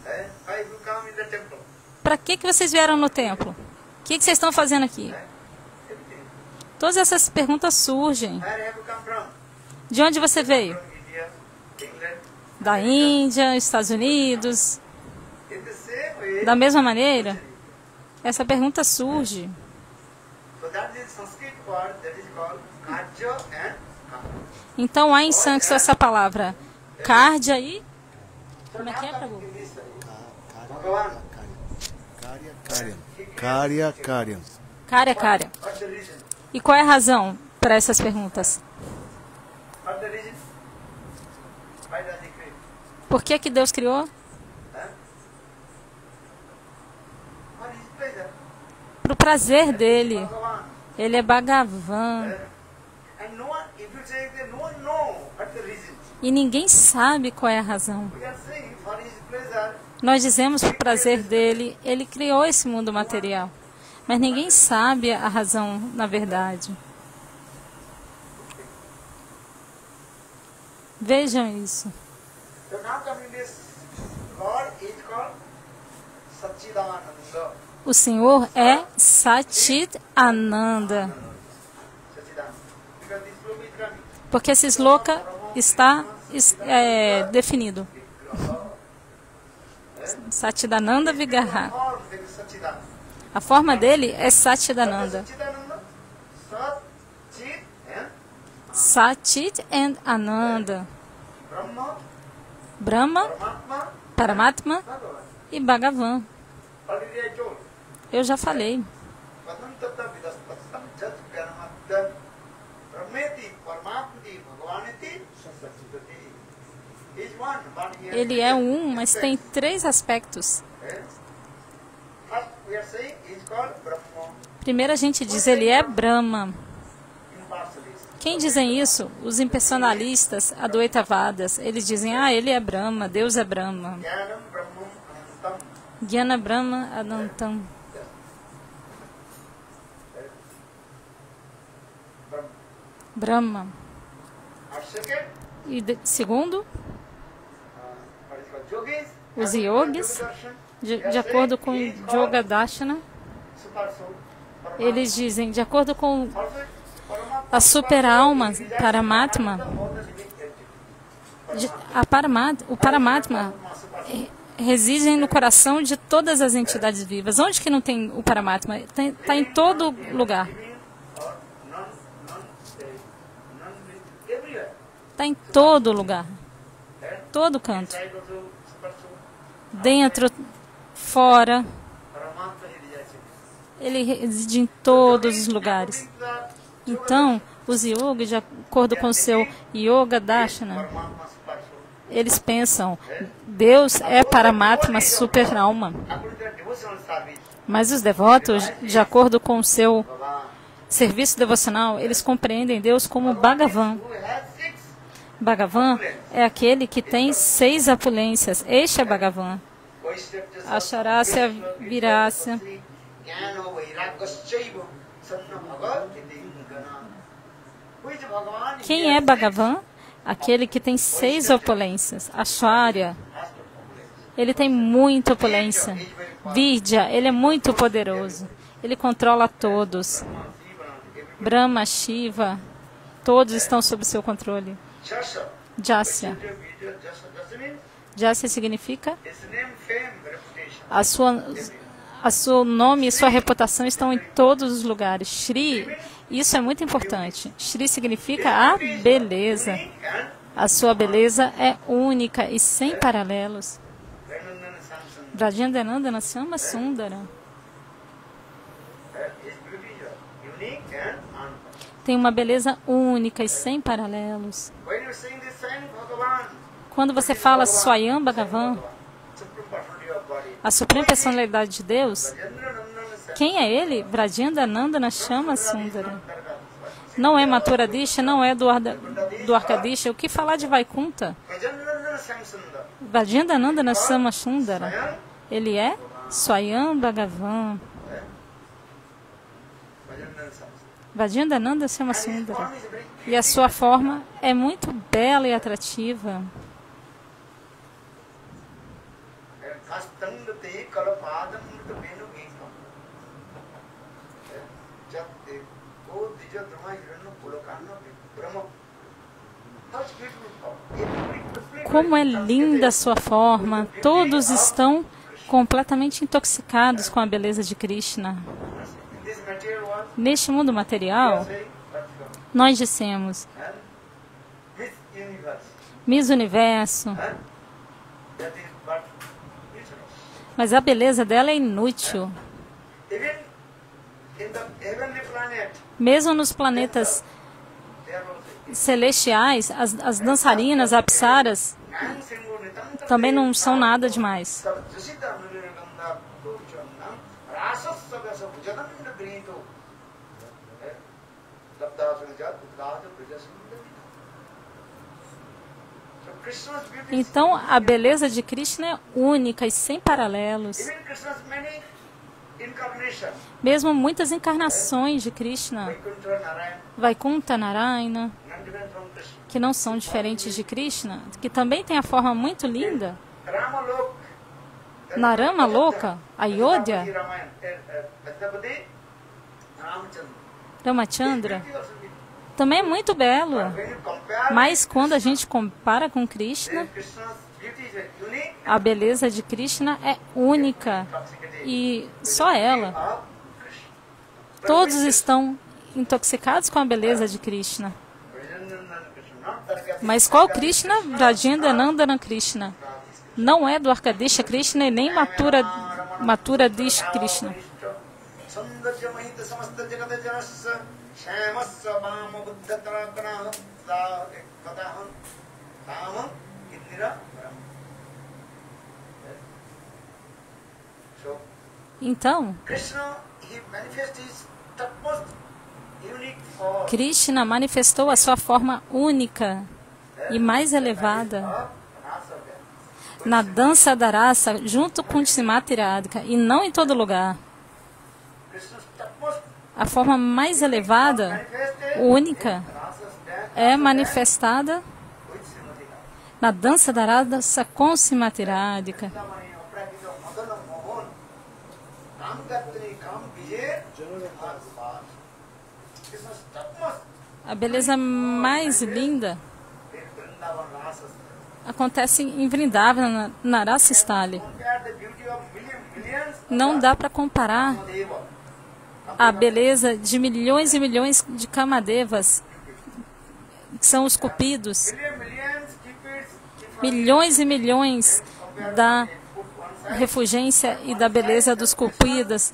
Para que vocês vieram no templo? O que vocês estão fazendo aqui? Todas essas perguntas surgem. De onde você veio? Da Índia, Estados Unidos. Da mesma maneira, essa pergunta surge. Então há em sânscrito essa palavra Karja e... Como é que é, Prabhu? Karya. E qual é a razão para essas perguntas? Por que Deus criou? Para o prazer dele. Ele é Bhagavan. E ninguém sabe qual é a razão. Nós dizemos para o prazer dele, ele criou esse mundo material. Mas ninguém sabe a razão na verdade. Vejam isso. O Senhor é Satchit Ananda. Porque esse sloka está definido. Satchidananda Vigraha. A forma dele é Satchidananda. Satchit and Ananda. Brahma, Paramatma e Bhagavan. Eu já falei. Ele é um, mas tem três aspectos. Primeiro a gente diz, ele é Brahma. Quem dizem isso? Os impersonalistas, Advaitavadas. Eles dizem, ele é Brahma, Deus é Brahma. Jnana Brahma Anantam. Brahma. E segundo, os yogis, de acordo com Yoga Darshana, eles dizem, de acordo com a super-alma, Paramatma, o Paramatma reside no coração de todas as entidades vivas. Onde que não tem o Paramatma? Está em todo lugar. Está em todo lugar. Todo canto. Dentro, fora. Ele reside em todos os lugares. Então, os yogis, de acordo com o seu Yoga Darshana, eles pensam, Deus é Paramatma super-alma. Mas os devotos, de acordo com o seu serviço devocional, eles compreendem Deus como Bhagavan. Bhagavan é aquele que tem 6 opulências. Este é Bhagavan. Acharasya, Virasya. Quem é Bhagavan? Aquele que tem 6 opulências. Acharya, ele tem muita opulência. Vidya, ele é muito poderoso. Ele controla todos. Brahma, Shiva, todos estão sob seu controle. Jasya. Jasya significa a seu nome e sua reputação estão em todos os lugares. Shri, isso é muito importante. Shri significa a beleza. A sua beleza é única e sem paralelos. Brajendananda Nasyama Sundara. Tem uma beleza única e sem paralelos. Quando você fala Swayam Bhagavan, a Suprema Personalidade de Deus, quem é ele? Brajendananda Chama Sundara. Não é Maturadisha, não é do Arkadisha. O que falar de Vaikunta? Vajrayananda Shyamasundara. Ele é Swayam Bhagavan. Vajrayananda Shyamasundara. E a sua forma é muito bela e atrativa. Como é linda a sua forma. Todos estão completamente intoxicados com a beleza de Krishna. Neste mundo material, nós dissemos Miss Universo, mas a beleza dela é inútil. Mesmo nos planetas celestiais, as dançarinas, apsaras, também não são nada demais. Então, a beleza de Krishna é única e sem paralelos. Mesmo muitas encarnações de Krishna, Vaikuntha, Narayana, que não são diferentes de Krishna, que também tem a forma muito linda. Narama Loka, Ayodhya, Ramachandra, também é muito belo. Mas quando a gente compara com Krishna, a beleza de Krishna é única e só ela. Todos estão intoxicados com a beleza de Krishna. Mas qual Krishna? Vajrayananda Krishna. Não é do Arkadesha Krishna e nem Mathura Dish Krishna. Então, Krishna manifestou a sua forma única e mais elevada na dança da raça junto com Srimati Radhika e não em todo lugar. A forma mais elevada, única, é manifestada na dança da raça com Srimati Radhika. A beleza mais linda acontece em Vrindavan, na Rasa Stali. Não dá para comparar a beleza de milhões e milhões de Kamadevas, que são os cupidos. Milhões e milhões da refulgência e da beleza dos cupidos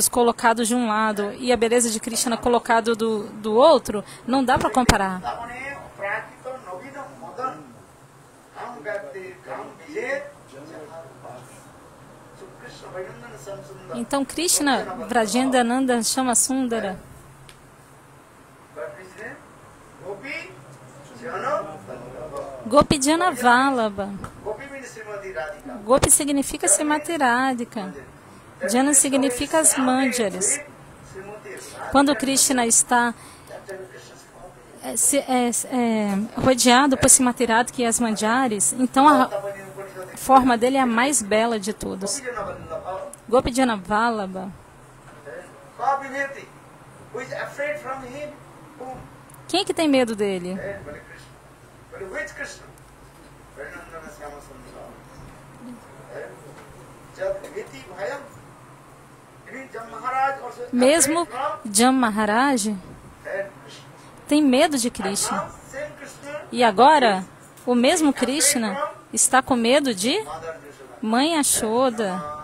colocados de um lado e a beleza de Krishna colocado do outro, não dá para comparar. Então Krishna, Vajrayananda Shyamasundara, Gopi Jana Vallabha. Gopi significa Srimati Radhika. Jana significa as manjaris. Quando Krishna está rodeado por Srimati Radhika e as manjaris, então a forma dele é a mais bela de todos. Gopi Jana Vallabha. Quem é que tem medo dele? Mesmo Jam Maharaj tem medo de Krishna. E agora, o mesmo Krishna está com medo de Mãe Yashoda.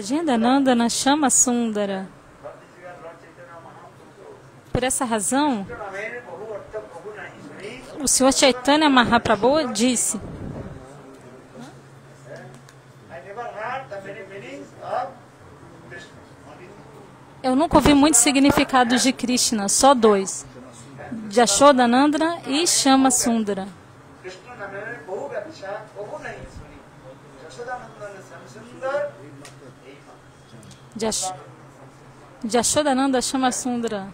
Rajendra Nandana Shama Sundara. Por essa razão, o Senhor Chaitanya Mahaprabhu disse: eu nunca ouvi muitos significados de Krishna, só dois: Jashodanandana e Shama Sundara. Jashodananda Shama Sundara,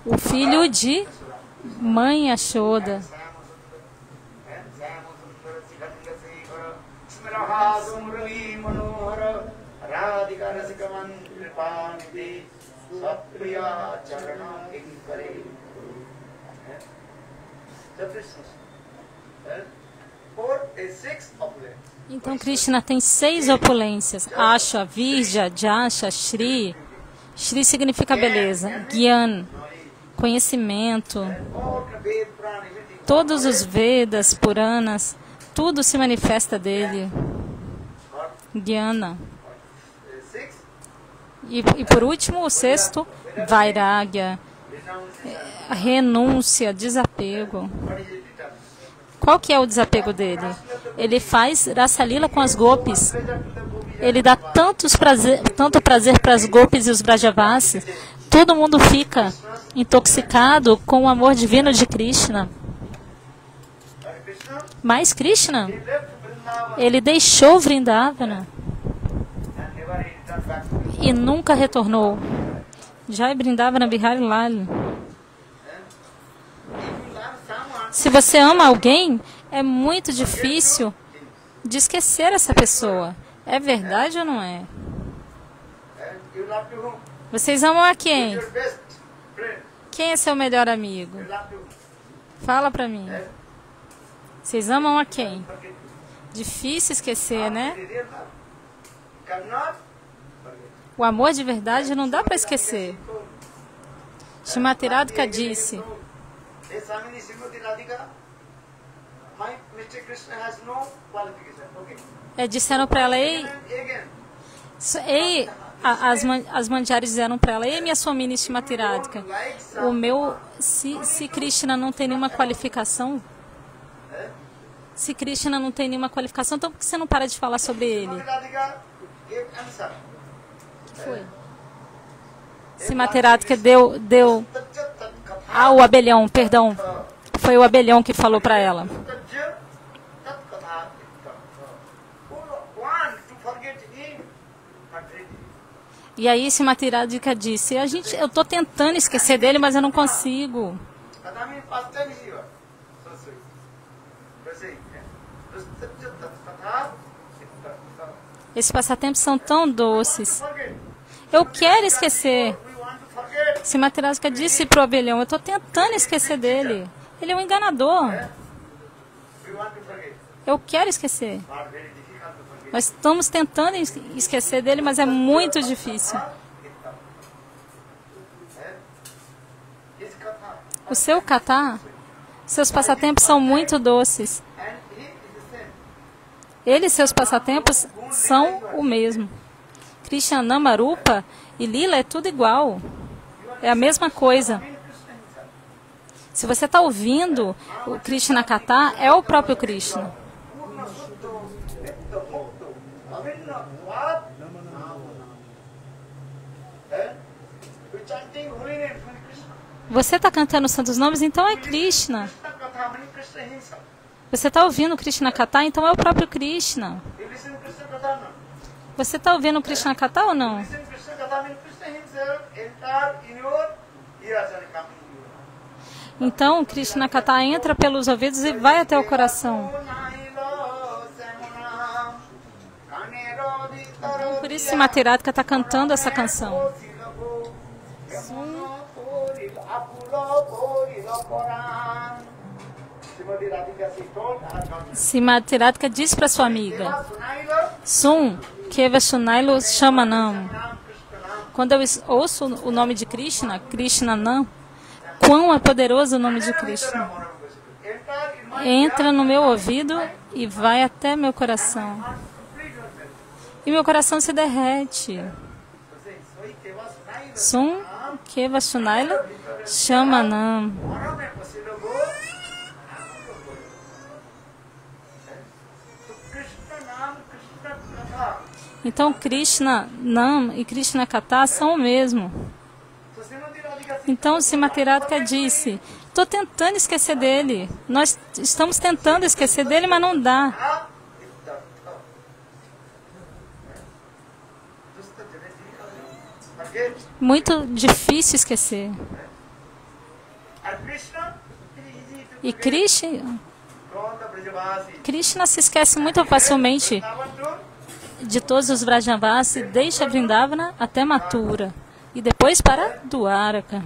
o filho de mãe Yashoda. Então Krishna tem 6 opulências: Asha, Virja, Jasha, Shri. Shri significa beleza, Gyan, conhecimento. Todos os Vedas, Puranas, tudo se manifesta dele. Gyana. E por último, o 6º, Vairagya, renúncia, desapego. Qual que é o desapego dele? Ele faz Rasa Lila com as gopis. Ele dá tanto prazer para as gopis e os Brajavasis. Todo mundo fica intoxicado com o amor divino de Krishna. Mas Krishna, ele deixou Vrindavana e nunca retornou. Jai Vrindavana Bihari Lal. Se você ama alguém, é muito difícil de esquecer essa pessoa. É verdade ou não é? Vocês amam a quem? Quem é seu melhor amigo? Fala pra mim. Vocês amam a quem? Difícil esquecer, né? O amor de verdade não dá para esquecer. Shrimati Radhika disse: disseram para ela, as Mandjaris disseram para ela: ei, minha Swamini Shrimati Radhika, se Krishna não tem nenhuma qualificação, se Krishna não tem nenhuma qualificação, então por que você não para de falar sobre ele? O que foi? Shrimati Radhika deu... o abelhão, perdão. Foi o abelhão que falou para ela. E aí Shrimati Radhika disse: eu estou tentando esquecer dele, mas eu não consigo. Esses passatempos são tão doces. Eu quero esquecer. Shrimati Radhika disse para o abelhão: eu estou tentando esquecer dele. Ele é um enganador. Eu quero esquecer. Nós estamos tentando esquecer dele, mas é muito difícil. O seu kata, seus passatempos são muito doces. Ele e seus passatempos são o mesmo. Krishna Namarupa e Lila é tudo igual. É a mesma coisa. Se você está ouvindo o Krishna Katha, é o próprio Krishna. Você está cantando os santos nomes, então é Krishna. Você está ouvindo o Krishna Katha, então é o próprio Krishna. Você está ouvindo o Krishna Katha ou não? Então, o Krishna Katha entra pelos ouvidos e vai até o coração. Por isso, Shrimati Radhika está cantando essa canção. Shrimati Radhika diz para sua amiga: Sum, Keva Sunailo Shamanam. Quando eu ouço o nome de Krishna, Krishnanam, quão é poderoso o nome de Krishna. Entra no meu ouvido e vai até meu coração. E meu coração se derrete. Sum Keva Sunaila Shamanam. Então Krishna Nam e Krishna Katha são o mesmo. Então Srimati Radhika disse: estou tentando esquecer dele. Nós estamos tentando esquecer dele, mas não dá. Muito difícil esquecer. E Krishna se esquece muito facilmente de todos os Vrajavasi, deixa Vrindavana até Mathura. E depois para Dwaraka.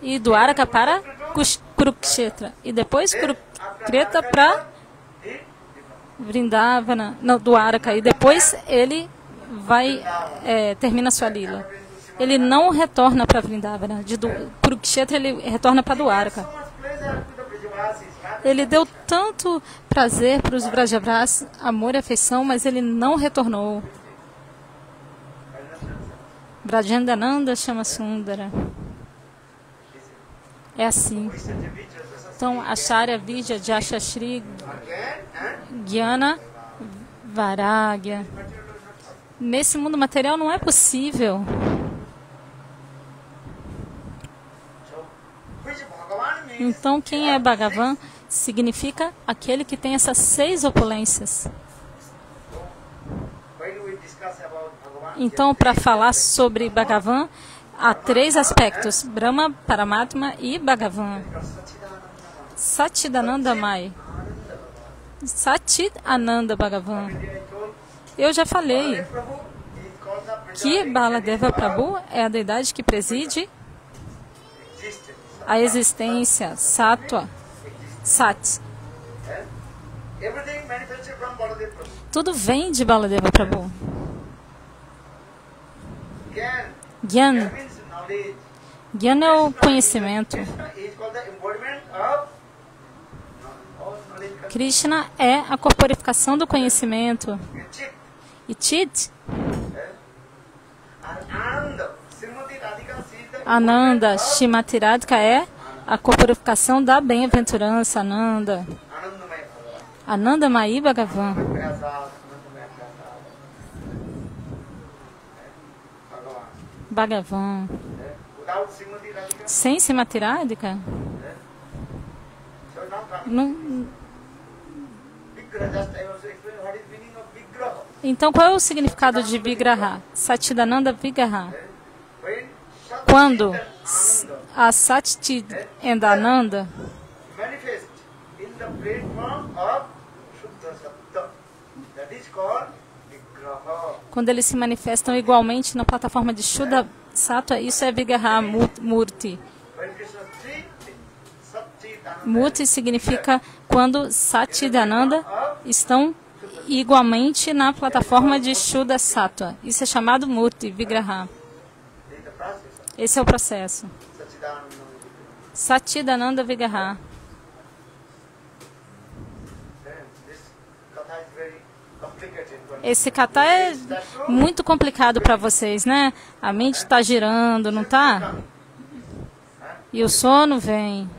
E Dwaraka para Kurukshetra. E depois Kurukshetra para Vrindavana, não, Dwaraka. E depois ele termina sua lila. Ele não retorna para Vrindavana. De Kurukshetra ele retorna para Dwaraka. Ele deu tanto prazer para os Vrajavasi, amor e afeição, mas ele não retornou. Brajandananda chama Sundara. É assim. Então, Acharya Vidya Jashashri Gyana Varagya. Nesse mundo material não é possível. Então, quem é Bhagavan significa aquele que tem essas 6 opulências. Então, para falar sobre Bhagavan, há 3 aspectos: Brahma, Paramatma e Bhagavan. Satchidananda Mai. Satchidananda Bhagavan. Eu já falei que Baladeva Prabhu é a deidade que preside a existência, Sattva, Sat. Tudo vem de Baladeva Prabhu. Gyan. Gyan é o conhecimento. Krishna é a corporificação do conhecimento. E Chit, Ananda, Srimati Radhika é a corporificação da bem-aventurança, Ananda. Ananda Mai Bhagavan. Bhagavan. Sem Srimati Radhika, não. Então, qual é o significado de Vigraha? Satchidananda Vigraha. Quando a Satchidananda quando eles se manifestam igualmente na plataforma de Shuddha Sattva, isso é Vigraha Murti. Murti significa quando Satchidananda estão igualmente na plataforma de Shuddha Sattva. Isso é chamado Murti, Vigraha. Esse é o processo. Satchidananda Vigraha. Esse kata é muito complicado para vocês, né? A mente está girando, não está? E o sono vem.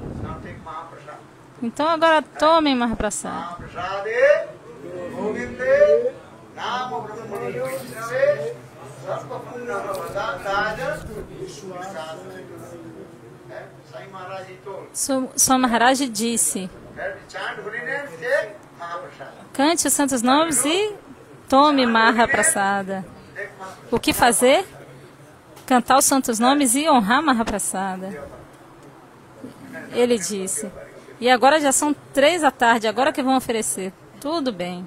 Então agora tomem Mahaprasada. Swami Maharaj disse: cante os santos nomes e tome Mahaprasada. O que fazer? Cantar os santos nomes e honrar Mahaprasada. Ele disse. E agora já são 3 da tarde, agora que vão oferecer. Tudo bem.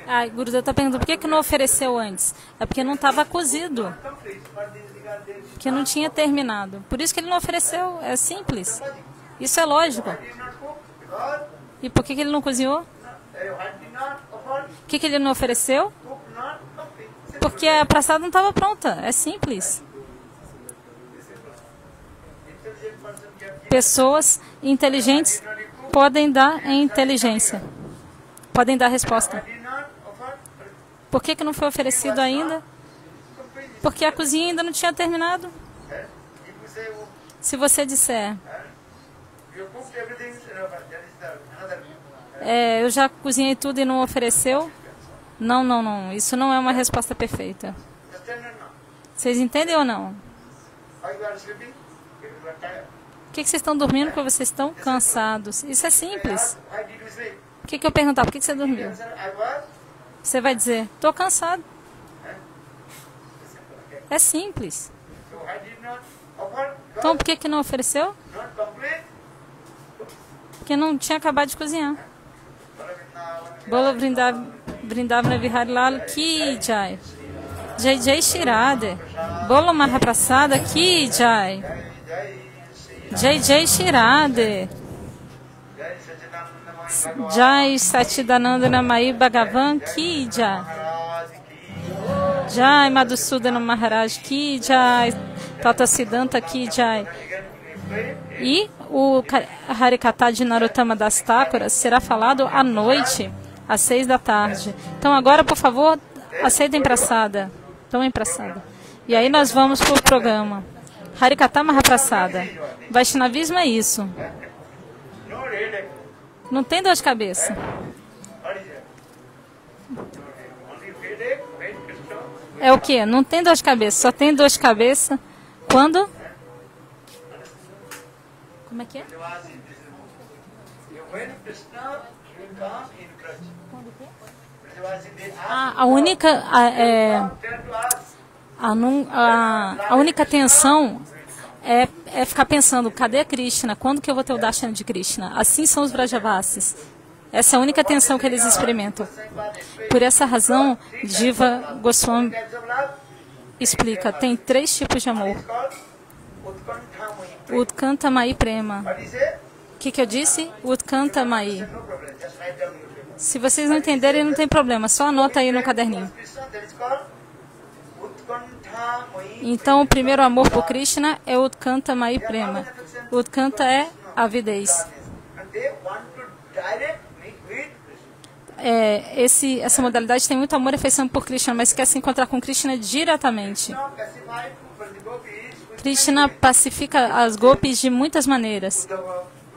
Ah, Gurudev está perguntando por que não ofereceu antes. É porque não estava cozido. Porque não tinha terminado. Por isso que ele não ofereceu. É simples. Isso é lógico. E por que ele não cozinhou? Por que ele não ofereceu? Porque a praçada não estava pronta. É simples. Pessoas inteligentes podem dar inteligência. Podem dar resposta. Por que não foi oferecido ainda? Porque a cozinha ainda não tinha terminado. Se você disser, eu já cozinhei tudo e não ofereceu, não. Isso não é uma resposta perfeita. Vocês entendem ou não? Por que vocês estão dormindo? Porque vocês estão cansados. Isso é simples. O que eu perguntar? Por que você dormiu? Você vai dizer, estou cansado. É simples. Então, por que não ofereceu? Porque não tinha acabado de cozinhar. Bolo Vrindavana Vihari Lal Ki Jai. Jai Jai Shirade. Bolo Mahaprasada Ki Jai. Jai Jai Shirade. Jai Satchidanandana Mai Bhagavan Ki Jai. Jai Madhusudana Maharaj Ki Jai. Tata Siddhanta Ki Jai. E o Harikatha de Narottama Das Thakuras será falado à noite, às 6 da tarde. Então agora, por favor, aceitem praçada. Tomem praçada. E aí nós vamos para o programa. Harikatha Mahaprasada. Vaishnavismo é isso. Não tem dor de cabeça. É o quê? Não tem dor de cabeça. Só tem dor de cabeça quando... Como é que é? A única tensão é ficar pensando, cadê Krishna? Quando que eu vou ter o Darshana de Krishna? Assim são os Vrajavasis. Essa é a única tensão que eles experimentam. Por essa razão, Jiva Goswami explica, tem 3 tipos de amor. Utkanta Mai Prema. O que eu disse? Utkanta Mai. Se vocês não entenderem, não tem problema. Só anota aí no caderninho. Então, o primeiro amor por Krishna é Utkanta Mai Prema. Utkanta é avidez. Essa modalidade tem muito amor e afeição por Krishna, mas quer se encontrar com Krishna diretamente. Krishna pacifica as gopis de muitas maneiras.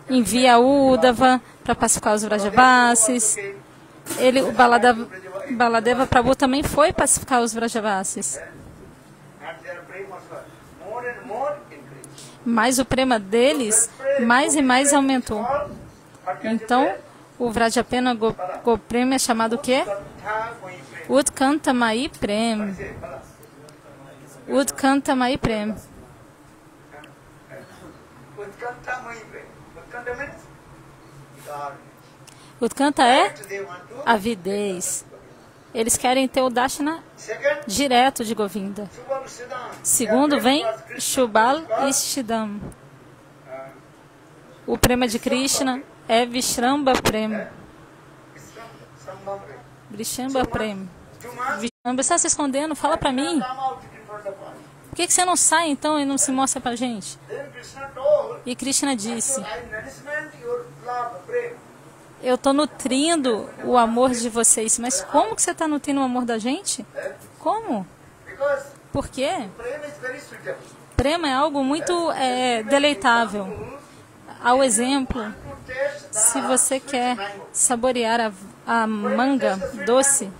Envia o Uddhava para pacificar os Vrajavasis. O Baladeva Prabhu também foi pacificar os Vrajavasis. Mas o prema deles mais e mais aumentou. Então, o Vrajapena Goprema é chamado o quê? Utkanta Mai Prem. Utkanta Mai Prem. Utkanta é avidez. Eles querem ter o Darshana direto de Govinda. Segundo vem Shubal e Shidam. O prema de Krishna é Vishramba Prem. Vishramba Prem. Vishramba está se escondendo, fala para mim. Por que você não sai então e não se mostra para a gente? E Krishna disse, eu estou nutrindo o amor de vocês. Mas como que você está nutrindo o amor da gente? Como? Por quê? Prema é algo muito deleitável. Ao exemplo, se você quer saborear a manga doce,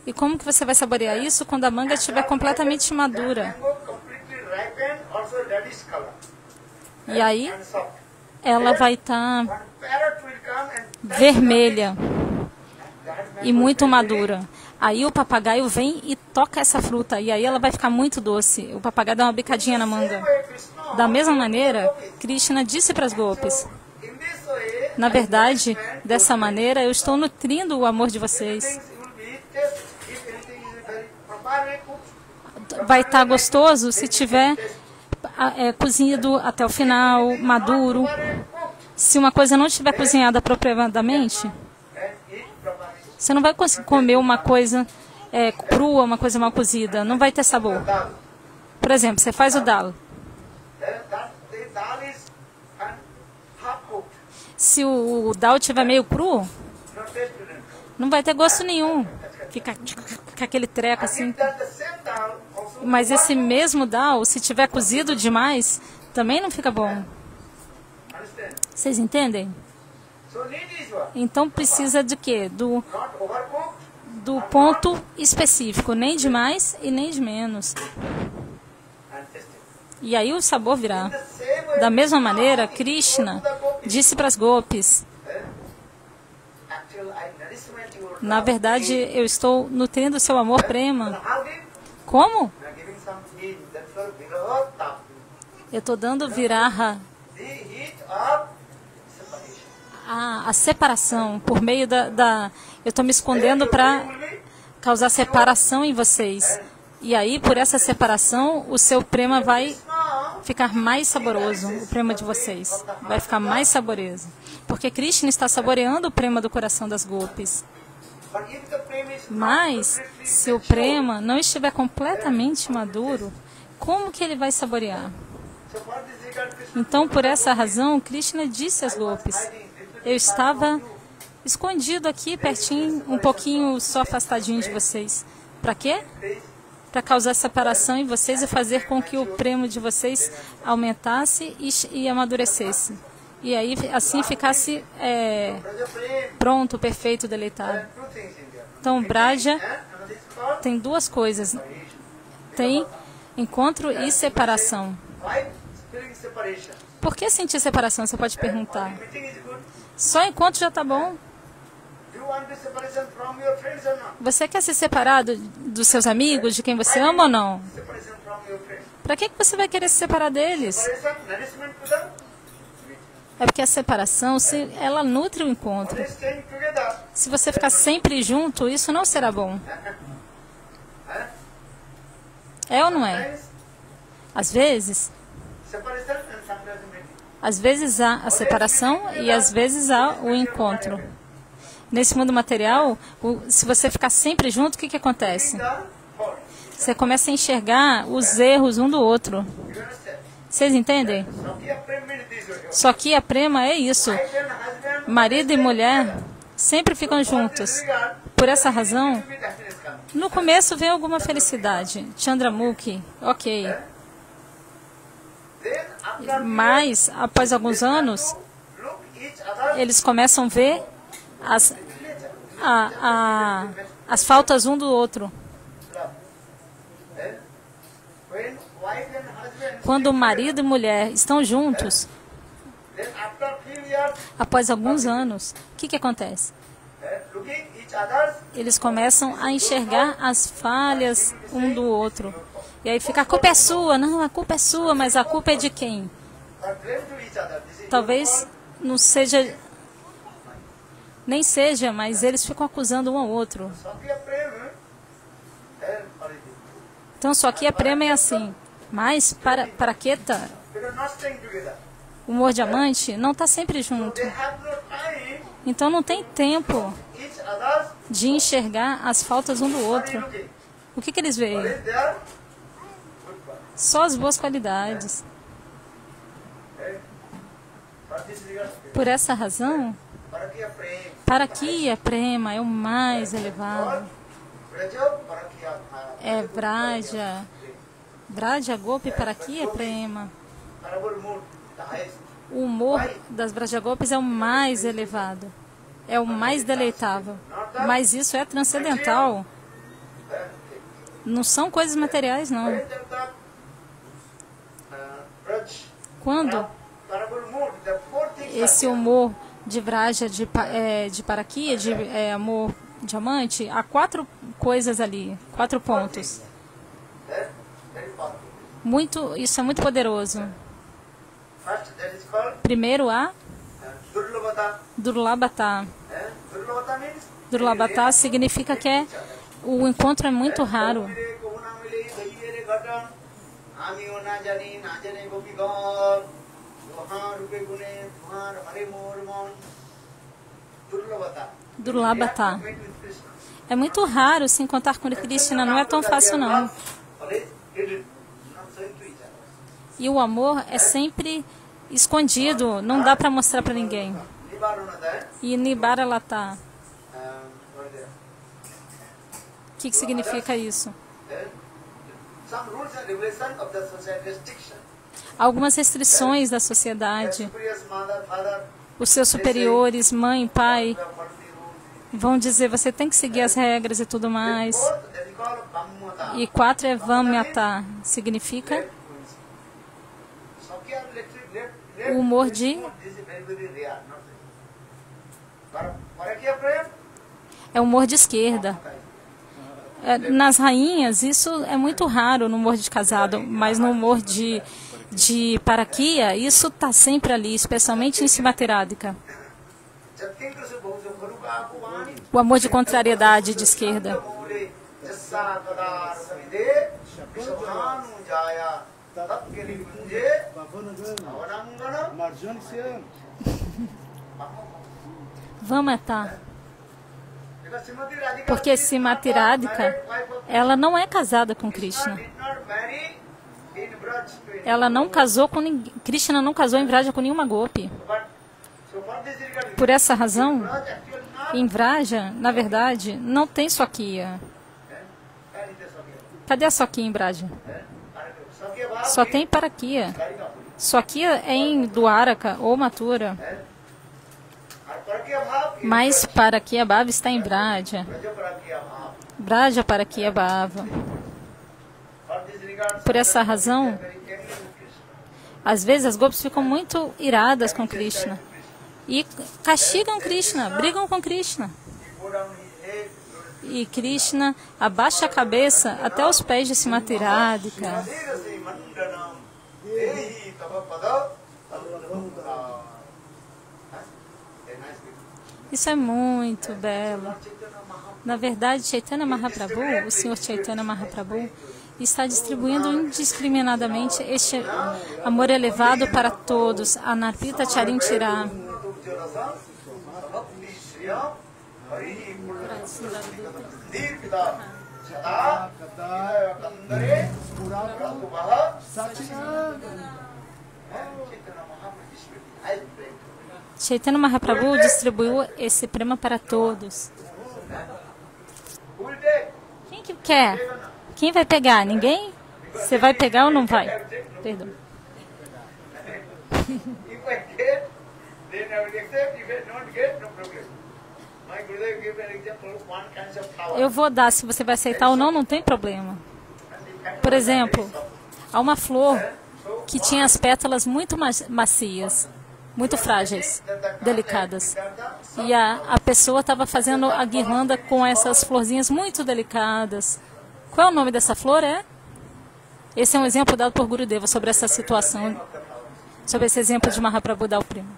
e como que você vai saborear isso quando a manga estiver completamente madura? E aí, ela vai estar vermelha e muito madura. Aí o papagaio vem e toca essa fruta, e aí ela vai ficar muito doce. O papagaio dá uma bicadinha na manga. Da mesma maneira, Krishna disse para as gopis, Na verdade, dessa maneira, eu estou nutrindo o amor de vocês. Vai estar gostoso se tiver cozido até o final, maduro. Se uma coisa não estiver cozinhada apropriadamente, você não vai conseguir comer uma coisa crua, uma coisa mal cozida. Não vai ter sabor. Por exemplo, você faz o dal. Se o dal estiver meio cru, não vai ter gosto nenhum. Fica aquele treco assim. Mas esse mesmo dal, se tiver cozido demais, também não fica bom. Vocês entendem? Então precisa de quê? Do ponto específico, nem de mais e nem de menos. E aí o sabor virá. Da mesma maneira, Krishna disse para as gopis: na verdade, eu estou nutrindo o seu amor prema. Como? Eu estou dando viraha, a separação, por meio eu estou me escondendo para causar separação em vocês. E aí, por essa separação, o seu prema vai ficar mais saboroso, o prema de vocês. Vai ficar mais saboroso. Porque Krishna está saboreando o prema do coração das gopis. Mas, se o prema não estiver completamente maduro, como que ele vai saborear? Então, por essa razão, Krishna disse às gopis: eu estava escondido aqui, pertinho, um pouquinho só afastadinho de vocês. Para quê? Para causar separação em vocês e fazer com que o prêmio de vocês aumentasse e amadurecesse. E aí, assim, ficasse pronto, perfeito, deleitado. Então, Braja tem duas coisas. Tem encontro e separação. Por que sentir separação? Você pode perguntar. Só encontro já está bom. Você quer se separar dos seus amigos, de quem você ama ou não? Para que você vai querer se separar deles? É porque a separação, ela nutre o encontro. Se você ficar sempre junto, isso não será bom. É ou não é? Às vezes há a separação e às vezes há o encontro. Nesse mundo material, se você ficar sempre junto, o que acontece? Você começa a enxergar os erros um do outro. Vocês entendem? Só que a prema é isso. Marido e mulher sempre ficam juntos. Por essa razão, no começo vem alguma felicidade. Chandramukhi, ok. Mas, após alguns anos, eles começam a ver as faltas um do outro. Quando marido e mulher estão juntos, após alguns anos, o que acontece? Eles começam a enxergar as falhas um do outro. E aí fica: a culpa é sua. Não, a culpa é sua, mas a culpa é de quem? Talvez não seja, nem seja, mas eles ficam acusando um ao outro. Então, só que a prema é assim. Mas, para Keta, o amor diamante não está sempre junto. Então, não tem tempo de enxergar as faltas um do outro. O que eles veem? Só as boas qualidades. Por essa razão, para que a prema é o mais elevado. É Braja. Braja Gopi para que é prema. O humor das Braja Gopis é o mais elevado. É o mais deleitável. Mas isso é transcendental. Não são coisas materiais, não. Quando esse humor de Braja, de Paraquia, de amor diamante, há 4 coisas ali, 4 pontos. Isso é muito poderoso. Primeiro há Durlabhata. Durlabhata means Durlabhata significa que o encontro é muito raro. Durlabhata. É muito raro se encontrar com Krishna, não é tão fácil não. E o amor é sempre escondido, não dá para mostrar para ninguém. E Nibaralata. O que significa isso? Algumas restrições da sociedade. Os seus superiores, mãe, pai, vão dizer, você tem que seguir as regras e tudo mais. E 4 é Vamyata, significa o humor de... É o humor de esquerda. Nas rainhas, isso é muito raro no humor de casado, mas no humor de Parakya, isso está sempre ali, especialmente em Simatirādhika. O amor de contrariedade de esquerda. Vamata. Porque Simatirādhika, ela não é casada com Krishna. Ela não casou com ninguém. Krishna não casou em Vraja com nenhuma gopi. Por essa razão, em Vraja, na verdade, não tem Swakya. Cadê a Swakya em Vraja? Só tem Parakya. Swakya é em Dwaraka ou Mathura. Mas Parakya Bhava está em Vraja. Vraja Parakya Bhava. Por essa razão, às vezes as gopis ficam muito iradas com Krishna. E castigam Krishna, brigam com Krishna. E Krishna abaixa a cabeça até os pés de Simatirādhika. Isso é muito belo. Na verdade, Chaitanya Mahaprabhu, o Senhor Chaitanya Mahaprabhu, está distribuindo indiscriminadamente este amor elevado para todos. Anarpita Charintira. Chaitanya Mahaprabhu distribuiu esse prema para todos. Quem que quer? Quem vai pegar? Ninguém? Você vai pegar ou não vai? Perdão. Eu vou dar, se você vai aceitar ou não, não tem problema. Por exemplo, há uma flor que tinha as pétalas muito macias, muito frágeis, delicadas. E a pessoa estava fazendo a guirlanda com essas florzinhas muito delicadas. Qual é o nome dessa flor? Esse é um exemplo dado por Gurudeva sobre essa situação, sobre esse exemplo de Mahaprabhu dar o primo.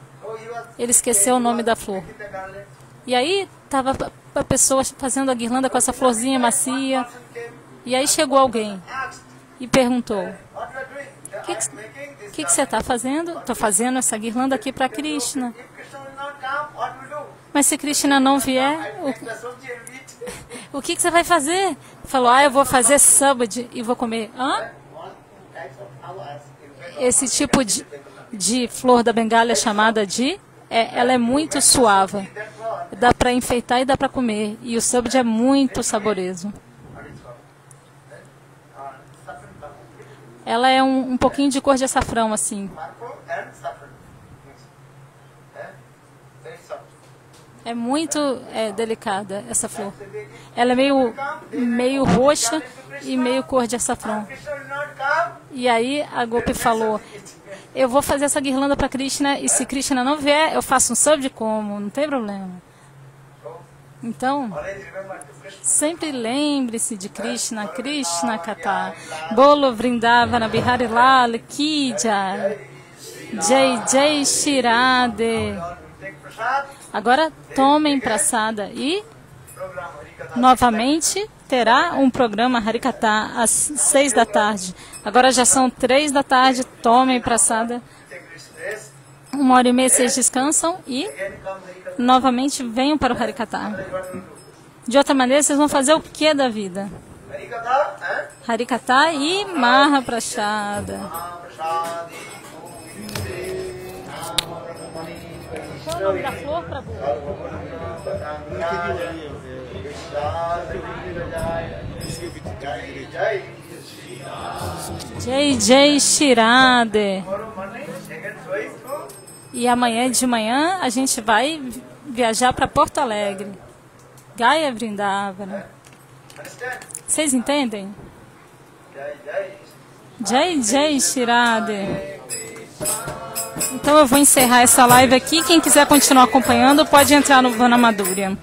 Ele esqueceu o nome da flor. E aí estava a pessoa fazendo a guirlanda com essa florzinha macia. E aí chegou alguém e perguntou: o que você está fazendo? Estou fazendo essa guirlanda aqui para Krishna. Mas se Krishna não vier, o que você vai fazer? Falou, eu vou fazer sabad e vou comer. Hã? Esse tipo de flor da Bengala é chamada de... ela é muito suave. Dá para enfeitar e dá para comer. E o sabad é muito saboroso. Ela é um pouquinho de cor de açafrão, assim. É muito delicada essa flor. Ela é meio roxa e meio cor de açafrão. E aí a Gopi falou, eu vou fazer essa guirlanda para Krishna e se Krishna não vier, eu faço um sabad como, não tem problema. Então, sempre lembre-se de Krishna, Krishna Katha. Bolo Vrindavana Bihari Lal Ki Jai. Jai Jai Shri Radhe. Agora tomem praçada e novamente terá um programa Harikatha às 6 da tarde. Agora já são 3 da tarde, tomem praçada. 1h30 vocês descansam e novamente venham para o Harikatha. De outra maneira, vocês vão fazer o que da vida? Harikatha e Maha Prashada. Qual é o nome da flor, Prabhu? Jai Jai Shirade. E amanhã de manhã a gente vai viajar para Porto Alegre. Gaya Vrindavana. Vocês entendem? Jai Jai Shirade. Então eu vou encerrar essa live aqui. Quem quiser continuar acompanhando pode entrar no Vana Madhurya.